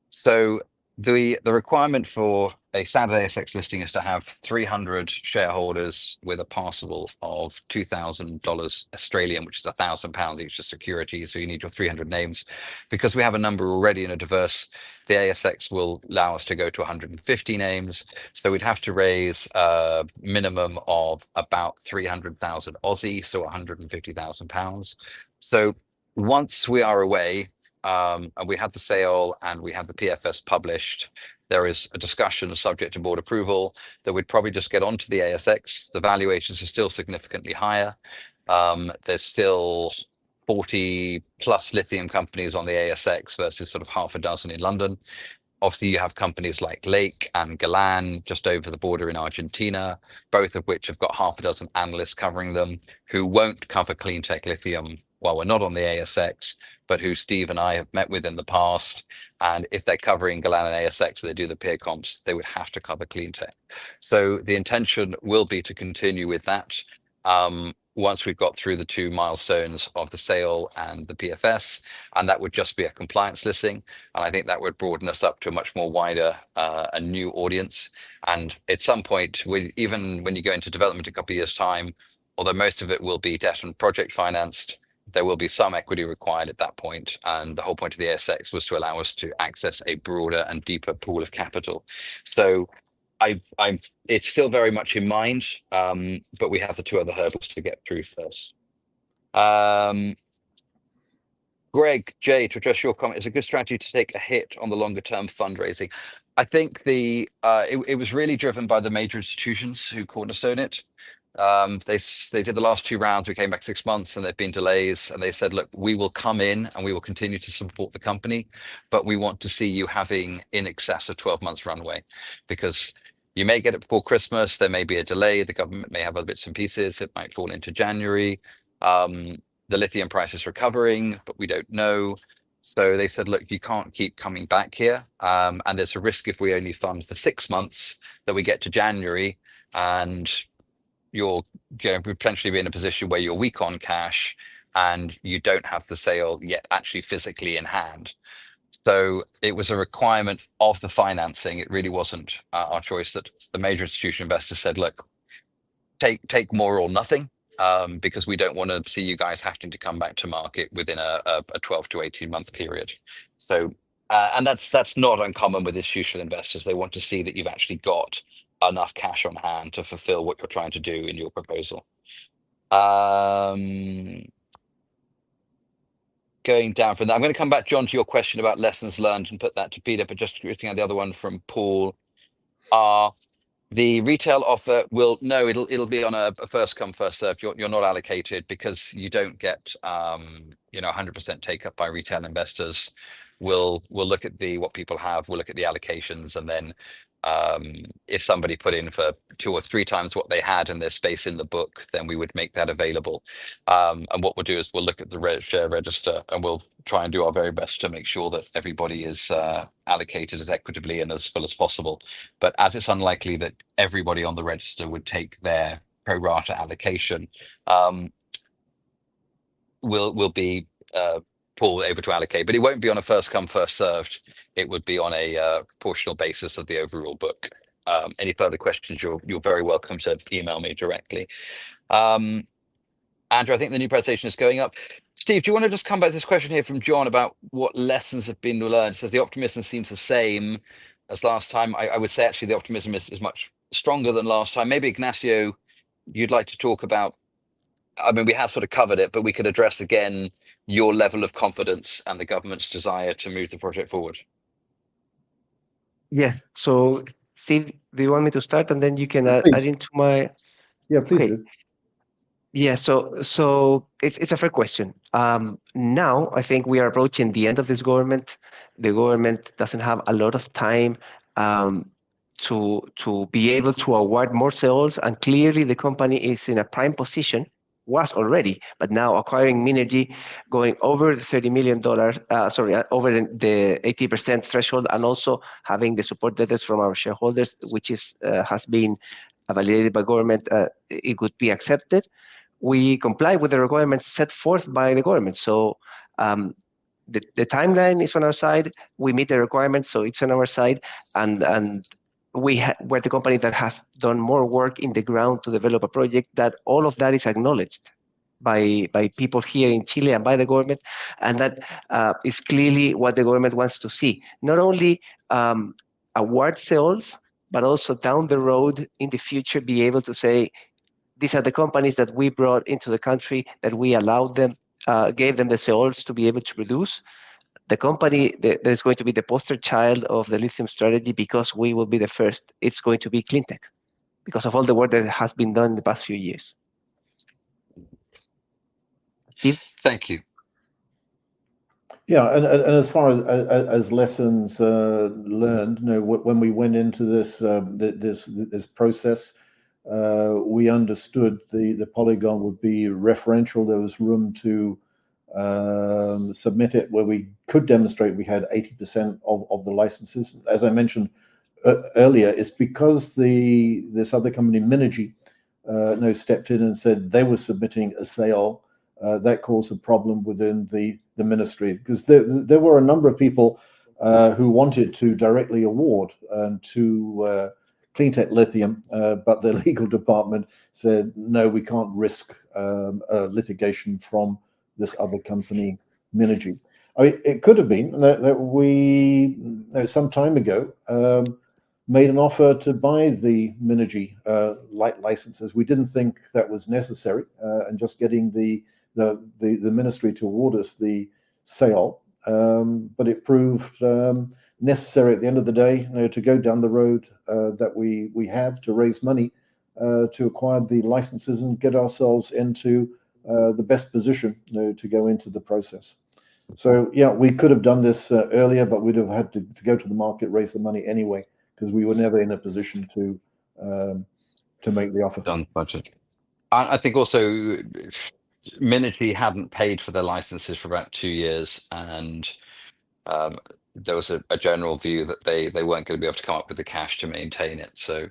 So the requirement for a standard ASX listing is to have 300 shareholders with a parcel of $2,000 Australian, which is £1,000 each of security. So you need your 300 names. Because we have a number already in a diverse, the ASX will allow us to go to 150 names. So we'd have to raise a minimum of about 300,000 Aussie, so £150,000. So once we are away, and we have the sale and we have the PFS published, there is a discussion subject to board approval that we'd probably just get onto the ASX. The valuations are still significantly higher. There's still 40 plus lithium companies on the ASX versus sort of half a dozen in London. Obviously, you have companies like Lake and Galan just over the border in Argentina, both of which have got half a dozen analysts covering them who won't cover CleanTech Lithium while we're not on the ASX, but who Steve and I have met with in the past. And if they're covering Galan and ASX, they do the peer comps, they would have to cover CleanTech. So the intention will be to continue with that. Once we've got through the 2 milestones of the sale and the PFS, and that would just be a compliance listing. And I think that would broaden us up to a much more wider and new audience. And at some point, even when you go into development a couple of years' time, although most of it will be debt and project financed, there will be some equity required at that point. And the whole point of the ASX was to allow us to access a broader and deeper pool of capital. So it's still very much in mind, but we have the 2 other hurdles to get through first. Greg J, to address your comment, it's a good strategy to take a hit on the longer term fundraising. I think it was really driven by the major institutions who cornerstone it. They did the last 2 rounds. We came back 6 months, and there've been delays. And they said, "Look, we will come in and we will continue to support the company, but we want to see you having in excess of 12 months runway, because you may get it before Christmas. There may be a delay. The government may have other bits and pieces. It might fall into January. The lithium price is recovering, but we don't know." So they said, "Look, you can't keep coming back here, and there's a risk if we only fund for 6 months that we get to January and." You're going to potentially be in a position where you're weak on cash and you don't have the sale yet actually physically in hand. So it was a requirement of the financing. It really wasn't our choice. That the major institutional investors said, "Look, take more or nothing, because we don't want to see you guys having to come back to market within a 12 to 18 month period." So, and that's not uncommon with institutional investors. They want to see that you've actually got enough cash on hand to fulfill what you're trying to do in your proposal. Going down from that, I'm going to come back, John, to your question about lessons learned and put that to Peter, but just looking at the other one from Paul. The retail offer it'll be on a first come first serve. You're not allocated because you don't get 100% take up by retail investors. We'll look at what people have. We'll look at the allocations, and then if somebody put in for 2 or 3 times what they had in their space in the book, then we would make that available. And what we'll do is we'll look at the share register, and we'll try and do our very best to make sure that everybody is allocated as equitably and as full as possible. But as it's unlikely that everybody on the register would take their pro rata allocation, we'll be Paul able to allocate, but it won't be on a first come first served. It would be on a proportional basis of the overall book. Any further questions, you're very welcome to email me directly. Andrew, I think the new presentation is going up. Steve, do you want to just come back to this question here from John about what lessons have been learned? It says the optimism seems the same as last time. I would say actually the optimism is much stronger than last time. Maybe Ignacio, you'd like to talk about, I mean, we have sort of covered it, but we could address again your level of confidence and the government's desire to move the project forward. Yes. So, Steve, do you want me to start, and then you can add into my? Yeah, please do. Yeah. So it's a fair question. Now, I think we are approaching the end of this government. The government doesn't have a lot of time to be able to award more sales, and clearly the company is in a prime position, was already, but now acquiring Minergy, going over the $30 million, over the 80% threshold, and also having the support letters from our shareholders, which has been validated by government, it could be accepted. We comply with the requirements set forth by the government. So the timeline is on our side. We meet the requirements, so it's on our side. And we're the company that has done more work in the ground to develop a project that all of that is acknowledged by people here in Chile and by the government. And that is clearly what the government wants to see. Not only award sales, but also down the road in the future be able to say, these are the companies that we brought into the country, that we allowed them, gave them the sales to be able to produce. The company that is going to be the poster child of the lithium strategy, because we will be the first, it's going to be CleanTech, because of all the work that has been done in the past few years. Steve? Thank you. Yeah, and as far as lessons learned, when we went into this process, we understood the polygon would be referential. There was room to submit it where we could demonstrate we had 80% of the licenses. As I mentioned earlier, it's because this other company, Minergy, stepped in and said they were submitting a sale. That caused a problem within the ministry, because there were a number of people who wanted to directly award to CleanTech Lithium, but the legal department said, no, we can't risk litigation from this other company, Minergy. I mean, it could have been that we, some time ago, made an offer to buy the Minergy licenses. We didn't think that was necessary, and just getting the ministry to award us the sale, but it proved necessary at the end of the day to go down the road that we have to raise money to acquire the licenses and get ourselves into the best position to go into the process. So yeah, we could have done this earlier, but we'd have had to go to the market, raise the money anyway, because we were never in a position to make the offer. On budget. I think also Minergy hadn't paid for their licenses for about 2 years, and there was a general view that they weren't going to be able to come up with the cash to maintain it. So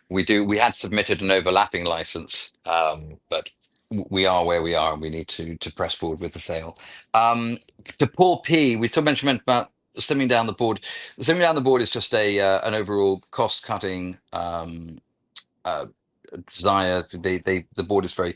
we had submitted an overlapping license, but we are where we are, and we need to press forward with the sale. To Paul P, we still mentioned about slimming down the board. The slimming down the board is just an overall cost cutting desire. The board is very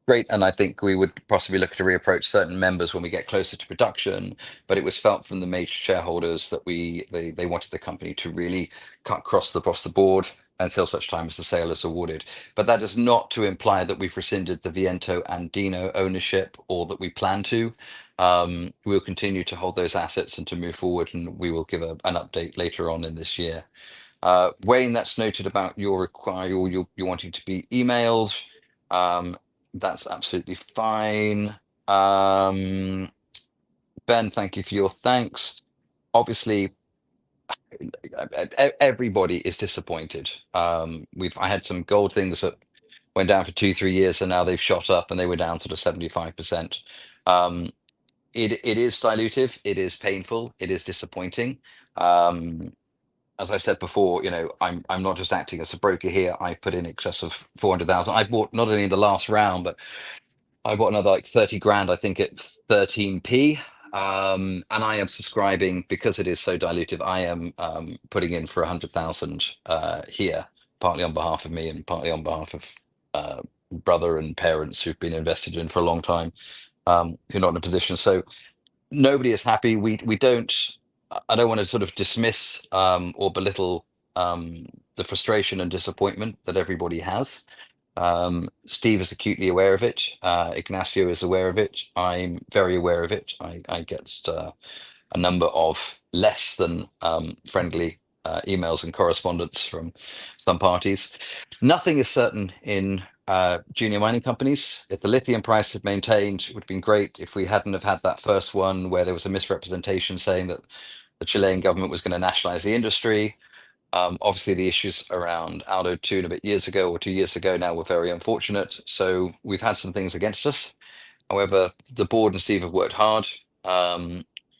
great, and I think we would possibly look to reapproach certain members when we get closer to production. But it was felt from the major shareholders that they wanted the company to really cut across the board until such time as the sale is awarded. But that is not to imply that we've rescinded the Viento and Dino ownership, or that we plan to. We'll continue to hold those assets and to move forward, and we will give an update later on in this year. Wayne, that's noted about your wanting to be emailed. That's absolutely fine. Ben, thank you for your thanks. Obviously, everybody is disappointed. I had some gold things that went down for 2-3 years, and now they've shot up, and they were down sort of 75%. It is dilutive. It is painful. It is disappointing. As I said before, I'm not just acting as a broker here. I put in excess of 400,000. I bought not only in the last round, but I bought another like 30 grand, I think, at 13p. And I am subscribing because it is so dilutive. I am putting in for 100,000 here, partly on behalf of me and partly on behalf of brother and parents who've been invested in for a long time, who are not in a position. So nobody is happy. I don't want to sort of dismiss or belittle the frustration and disappointment that everybody has. Steve is acutely aware of it. Ignacio is aware of it. I'm very aware of it. I get a number of less than friendly emails and correspondence from some parties. Nothing is certain in junior mining companies. If the lithium price had maintained, it would have been great. If we hadn't have had that first one where there was a misrepresentation saying that the Chilean government was going to nationalize the industry. Obviously, the issues around Aldo 2 and a bit years ago or 2 years ago now were very unfortunate. So we've had some things against us. However, the board and Steve have worked hard.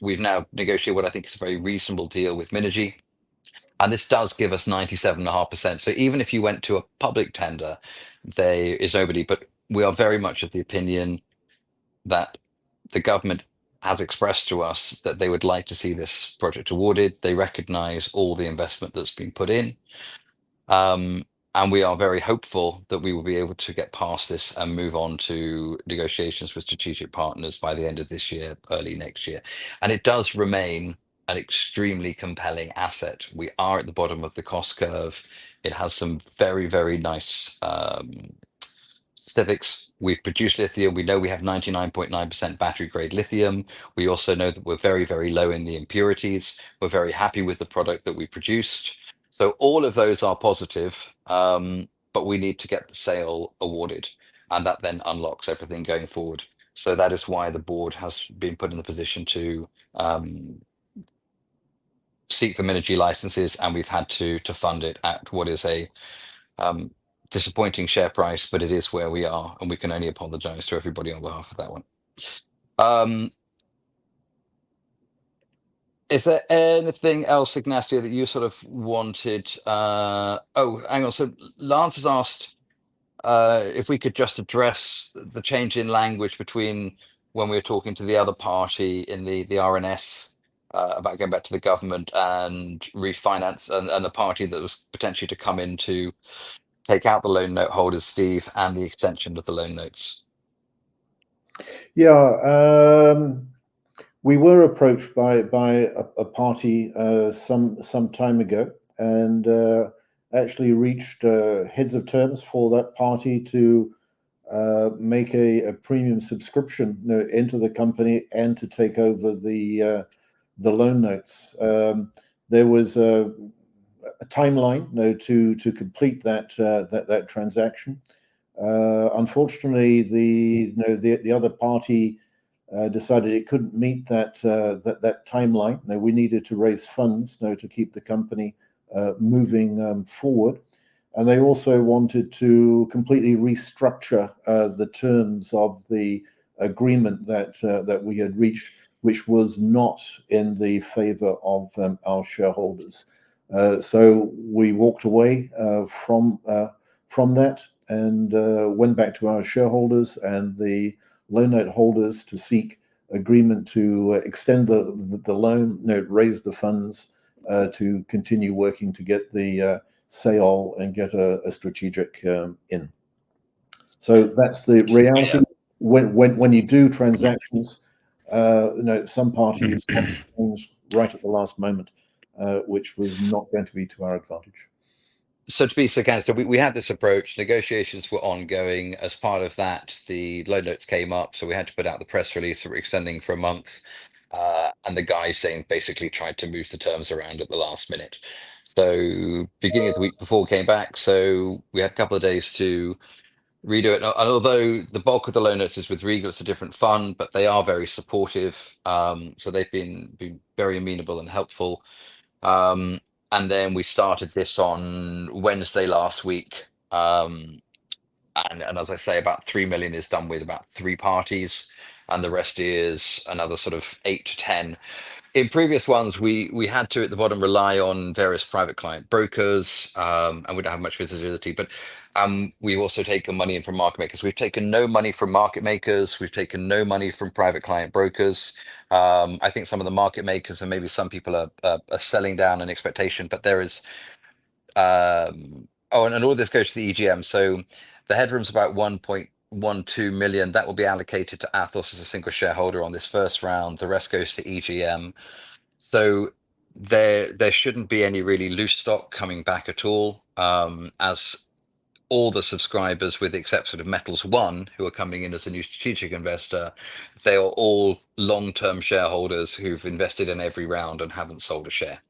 We've now negotiated what I think is a very reasonable deal with Minergy. And this does give us 97.5%. So even if you went to a public tender, there is nobody. But we are very much of the opinion that the government has expressed to us that they would like to see this project awarded. They recognize all the investment that's been put in. And we are very hopeful that we will be able to get past this and move on to negotiations with strategic partners by the end of this year, early next year. And it does remain an extremely compelling asset. We are at the bottom of the cost curve. It has some very, very nice specifics. We've produced lithium. We know we have 99.9% battery grade lithium. We also know that we're very, very low in the impurities. We're very happy with the product that we produced. So all of those are positive, but we need to get the sale awarded, and that then unlocks everything going forward. So that is why the board has been put in the position to seek the Minergy licenses, and we've had to fund it at what is a disappointing share price, but it is where we are, and we can only apologize to everybody on behalf of that one. Is there anything else, Ignacio, that you sort of wanted? Oh, hang on. So Lance has asked if we could just address the change in language between when we were talking to the other party in the RNS about going back to the government and refinance, and the party that was potentially to come in to take out the loan note holders, Steve, and the extension of the loan notes. Yeah, we were approached by a party some time ago, and actually reached heads of terms for that party to make a premium subscription, into the company and to take over the loan notes. There was a timeline, to complete that transaction. Unfortunately, the other party decided it couldn't meet that timeline. We needed to raise funds, to keep the company moving forward, and they also wanted to completely restructure the terms of the agreement that we had reached, which was not in the favor of our shareholders. So we walked away from that and went back to our shareholders and the loan note holders to seek agreement to extend the loan, raise the funds to continue working to get the sale and get a strategic in. So that's the reality. Yeah. When you do transactions, some parties things right at the last moment, which was not going to be to our advantage. So to be so candid, so we had this approach. Negotiations were ongoing. As part of that, the loan notes came up, so we had to put out the press release that we're extending for a month. And the guy saying basically tried to move the terms around at the last minute. So beginning of the week before came back, so we had a couple of days to redo it. And although the bulk of the loan notes is with Regal, it's a different fund, but they are very supportive. So they've been very amenable and helpful. And then we started this on Wednesday last week. And as I say, about 3 million is done with about 3 parties, and the rest is another sort of 8 to 10. In previous ones, we had to at the bottom rely on various private client brokers, and we don't have much visibility. But we've also taken money in from market makers. We've taken no money from market makers. We've taken no money from private client brokers. I think some of the market makers and maybe some people are selling down an expectation, but there is. And all this goes to the EGM. So the headroom's about 1.12 million. That will be allocated to Athos as a single shareholder on this first round. The rest goes to EGM. So there shouldn't be any really loose stock coming back at all, as all the subscribers, with the exception of Metals One, who are coming in as a new strategic investor, they are all long-term shareholders who've invested in every round and haven't sold a share.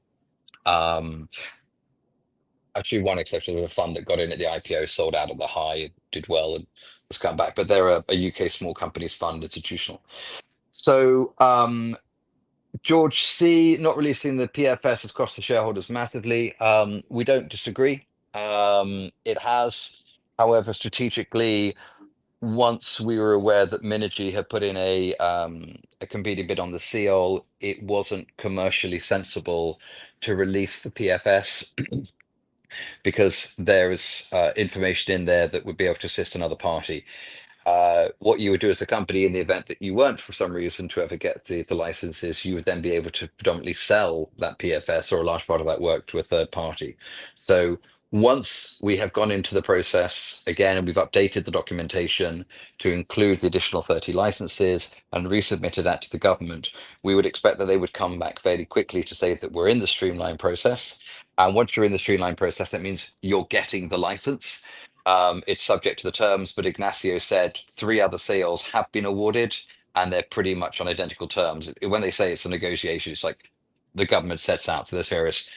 actually one exception of a fund that got in at the IPO, sold out at the high, did well, and was come back. But they're a UK small companies fund, institutional. So George C, not releasing the PFS has cost the shareholders massively. We don't disagree. It has, however, strategically, once we were aware that Minergy had put in a competing bid on the seal, it wasn't commercially sensible to release the PFS because there is information in there that would be able to assist another party. What you would do as a company in the event that you weren't for some reason to ever get the licenses, you would then be able to predominantly sell that PFS or a large part of that work to a third party. So once we have gone into the process again and we've updated the documentation to include the additional 30 licenses and resubmitted that to the government, we would expect that they would come back fairly quickly to say that we're in the streamline process. And once you're in the streamline process, that means you're getting the license. It's subject to the terms, but Ignacio said 3 other sales have been awarded and they're pretty much on identical terms. When they say it's a negotiation, it's like the government sets out. So there's various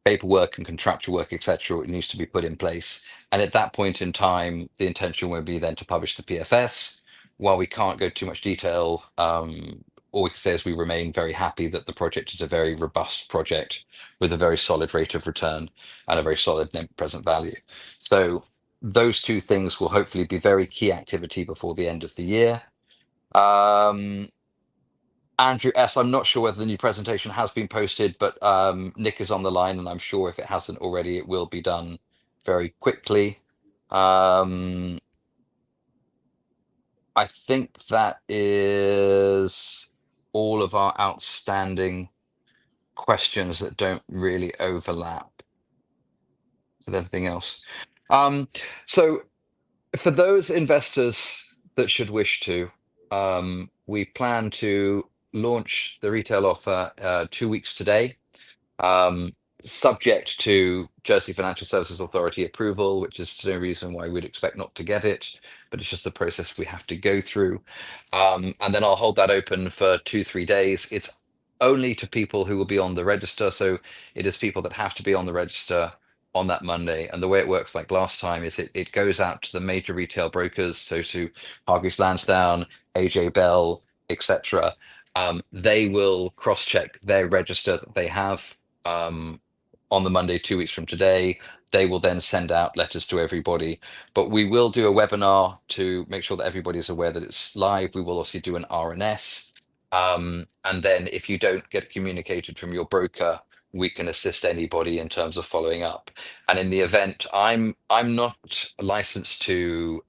paperwork and contractual work, etc. It needs to be put in place. And at that point in time, the intention would be then to publish the PFS. While we can't go too much detail, all we can say is we remain very happy that the project is a very robust project with a very solid rate of return and a very solid net present value. So those 2 things will hopefully be very key activity before the end of the year. Andrew S, I'm not sure whether the new presentation has been posted, but Nick is on the line, and I'm sure if it hasn't already, it will be done very quickly. I think that is all of our outstanding questions that don't really overlap with anything else. So for those investors that should wish to, we plan to launch the retail offer 2 weeks today, subject to Jersey Financial Services Authority approval, which is no reason why we'd expect not to get it, but it's just the process we have to go through. And then I'll hold that open for 2-3 days. It's only to people who will be on the register. So it is people that have to be on the register on that Monday. And the way it works, like last time, is it goes out to the major retail brokers, so to Hargreaves Lansdown, AJ Bell, etc. They will cross-check their register that they have on the Monday 2 weeks from today. They will then send out letters to everybody. But we will do a webinar to make sure that everybody is aware that it's live. We will also do an RNS. And then if you don't get communicated from your broker, we can assist anybody in terms of following up. And in the event, I'm not licensed to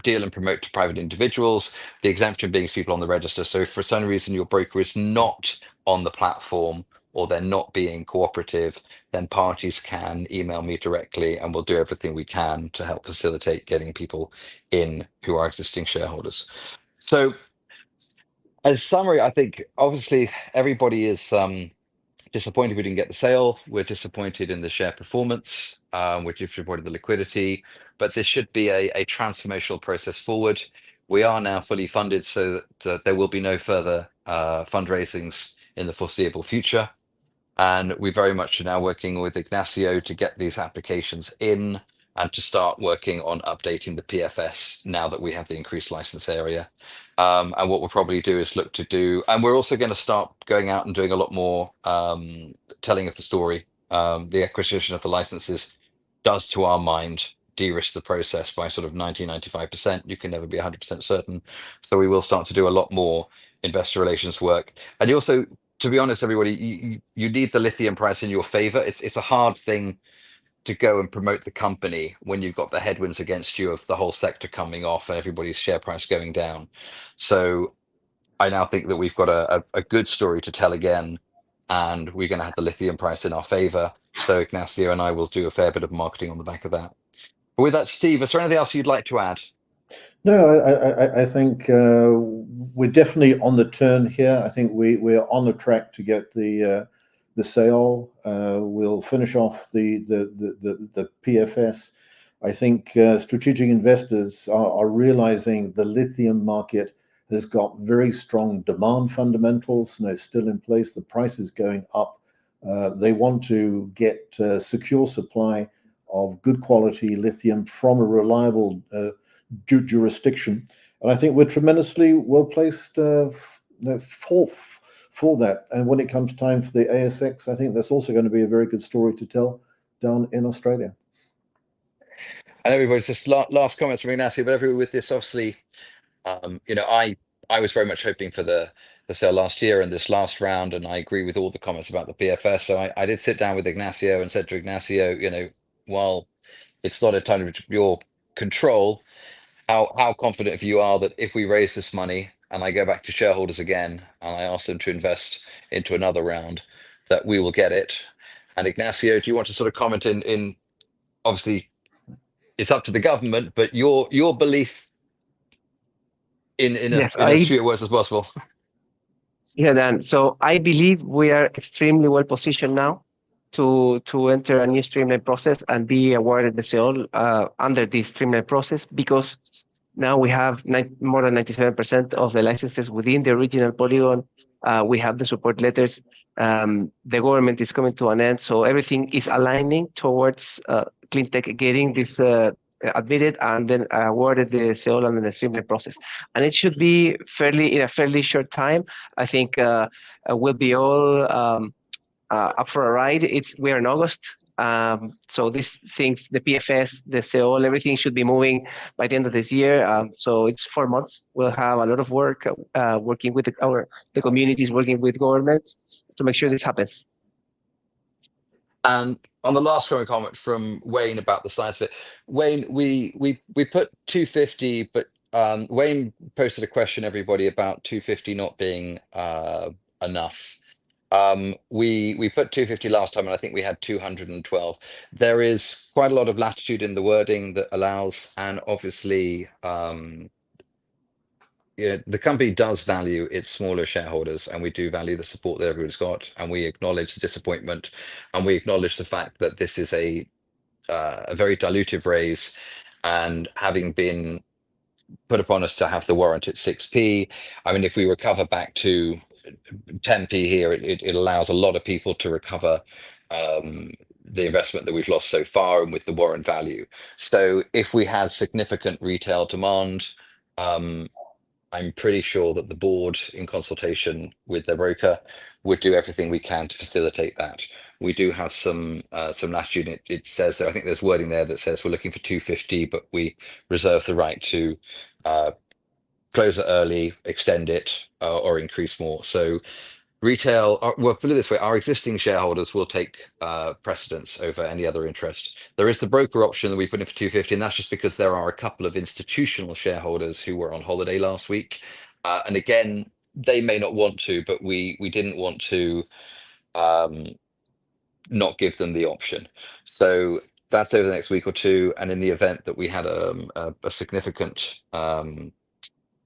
deal and promote to private individuals, the exemption being people on the register. So if for some reason your broker is not on the platform or they're not being cooperative, then parties can email me directly and we'll do everything we can to help facilitate getting people in who are existing shareholders. So as summary, I think obviously everybody is disappointed we didn't get the sale. We're disappointed in the share performance. We're disappointed in the liquidity, but this should be a transformational process forward. We are now fully funded so that there will be no further fundraisings in the foreseeable future. And we very much are now working with Ignacio to get these applications in and to start working on updating the PFS now that we have the increased license area. And what we'll probably do is look to do, and we're also going to start going out and doing a lot more telling of the story. The acquisition of the licenses does, to our mind, de-risk the process by sort of 90-95%. You can never be 100% certain. So we will start to do a lot more investor relations work. And you also, to be honest, everybody, you need the lithium price in your favor. It's a hard thing to go and promote the company when you've got the headwinds against you of the whole sector coming off and everybody's share price going down. So I now think that we've got a good story to tell again, and we're going to have the lithium price in our favor. So Ignacio and I will do a fair bit of marketing on the back of that. But with that, Steve, is there anything else you'd like to add? No, I think we're definitely on the turn here. I think we're on the track to get the sale. We'll finish off the PFS. I think strategic investors are realizing the lithium market has got very strong demand fundamentals, and it's still in place. The price is going up They want to get secure supply of good quality lithium from a reliable jurisdiction. And I think we're tremendously well placed for that. And when it comes time for the ASX, I think that's also going to be a very good story to tell down in Australia. And everybody's just last comments from Ignacio, but everybody with this, obviously, you know, I was very much hoping for the sale last year and this last round, and I agree with all the comments about the PFS. So I did sit down with Ignacio and said to Ignacio, you know, while it's not entirely of your control, how confident you are that if we raise this money and I go back to shareholders again and I ask them to invest into another round, that we will get it. And Ignacio, do you want to sort of comment in obviously it's up to the government, but your belief in Yes, as few words as possible. Yeah, Dan. So I believe we are extremely well positioned now to enter a new streamline process and be awarded the sale under this streamline process, because now we have more than 97% of the licenses within the original polygon. We have the support letters. The government is coming to an end, so everything is aligning towards CleanTech getting this admitted and then awarded the sale under the streamline process. And it should be in a fairly short time. I think we'll be all up for a ride. We're in August. So these things, the PFS, the sale, everything should be moving by the end of this year. So it's 4 months. We'll have a lot of work working with the communities, working with government to make sure this happens. And on the last comment from Wayne about the size of it, Wayne, we put 250, but Wayne posted a question, everybody, about 250 not being enough. We put 250 last time, and I think we had 212. There is quite a lot of latitude in the wording that allows, and obviously, the company does value its smaller shareholders, and we do value the support that everyone's got, and we acknowledge the disappointment, and we acknowledge the fact that this is a very dilutive raise, and having been put upon us to have the warrant at 6p. I mean, if we recover back to 10p here, it allows a lot of people to recover the investment that we've lost so far, and with the warrant value. So if we had significant retail demand, I'm pretty sure that the board, in consultation with their broker, would do everything we can to facilitate that. We do have some latitude. It says that, I think there's wording there that says we're looking for 250, but we reserve the right to close it early, extend it, or increase more. So retail, well, put it this way, our existing shareholders will take precedence over any other interest. There is the broker option that we put in for 250, and that's just because there are a couple of institutional shareholders who were on holiday last week. And again, they may not want to, but we didn't want to not give them the option. So that's over the next week or two. And in the event that we had a significant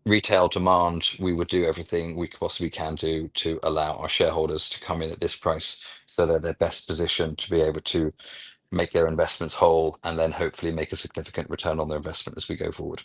retail demand, we would do everything we possibly can do to allow our shareholders to come in at this price, so they're their best position to be able to make their investments whole, and then hopefully make a significant return on their investment as we go forward.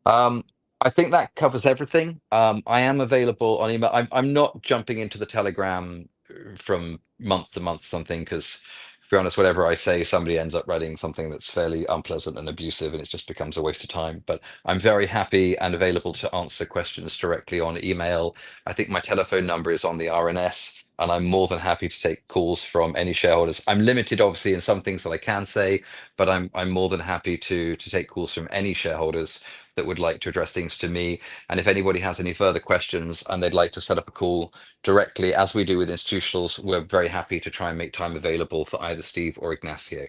I think that covers everything. I am available on email. I'm not jumping into the Telegram from month to month something, because, to be honest, whatever I say, somebody ends up writing something that's fairly unpleasant and abusive, and it just becomes a waste of time. But I'm very happy and available to answer questions directly on email. I think my telephone number is on the RNS, and I'm more than happy to take calls from any shareholders. I'm limited, obviously, in some things that I can say, but I'm more than happy to take calls from any shareholders that would like to address things to me. And if anybody has any further questions and they'd like to set up a call directly, as we do with institutionals, we're very happy to try and make time available for either Steve or Ignacio.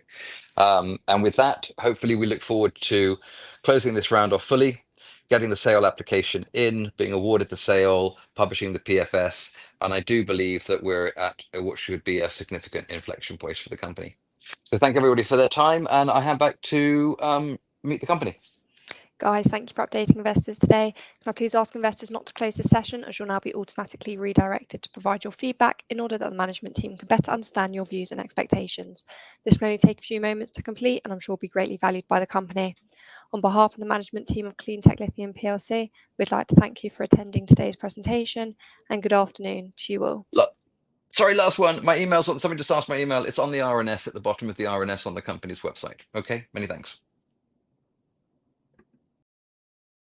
And with that, hopefully we look forward to closing this round off fully, getting the sale application in, being awarded the sale, publishing the PFS. And I do believe that we're at what should be a significant inflection point for the company. So thank everybody for their time, and I hand back to meet the company. Guys, thank you for updating investors today. Can I please ask investors not to close this session, as you'll now be automatically redirected to provide your feedback in order that the management team can better understand your views and expectations. This will only take a few moments to complete, and I'm sure will be greatly valued by the company. On behalf of the management team of CleanTech Lithium PLC, we'd like to thank you for attending today's presentation, and good afternoon to you all. Sorry, last one. My email's on. Somebody just asked my email. It's on the RNS at the bottom of the RNS on the company's website. Okay, many thanks.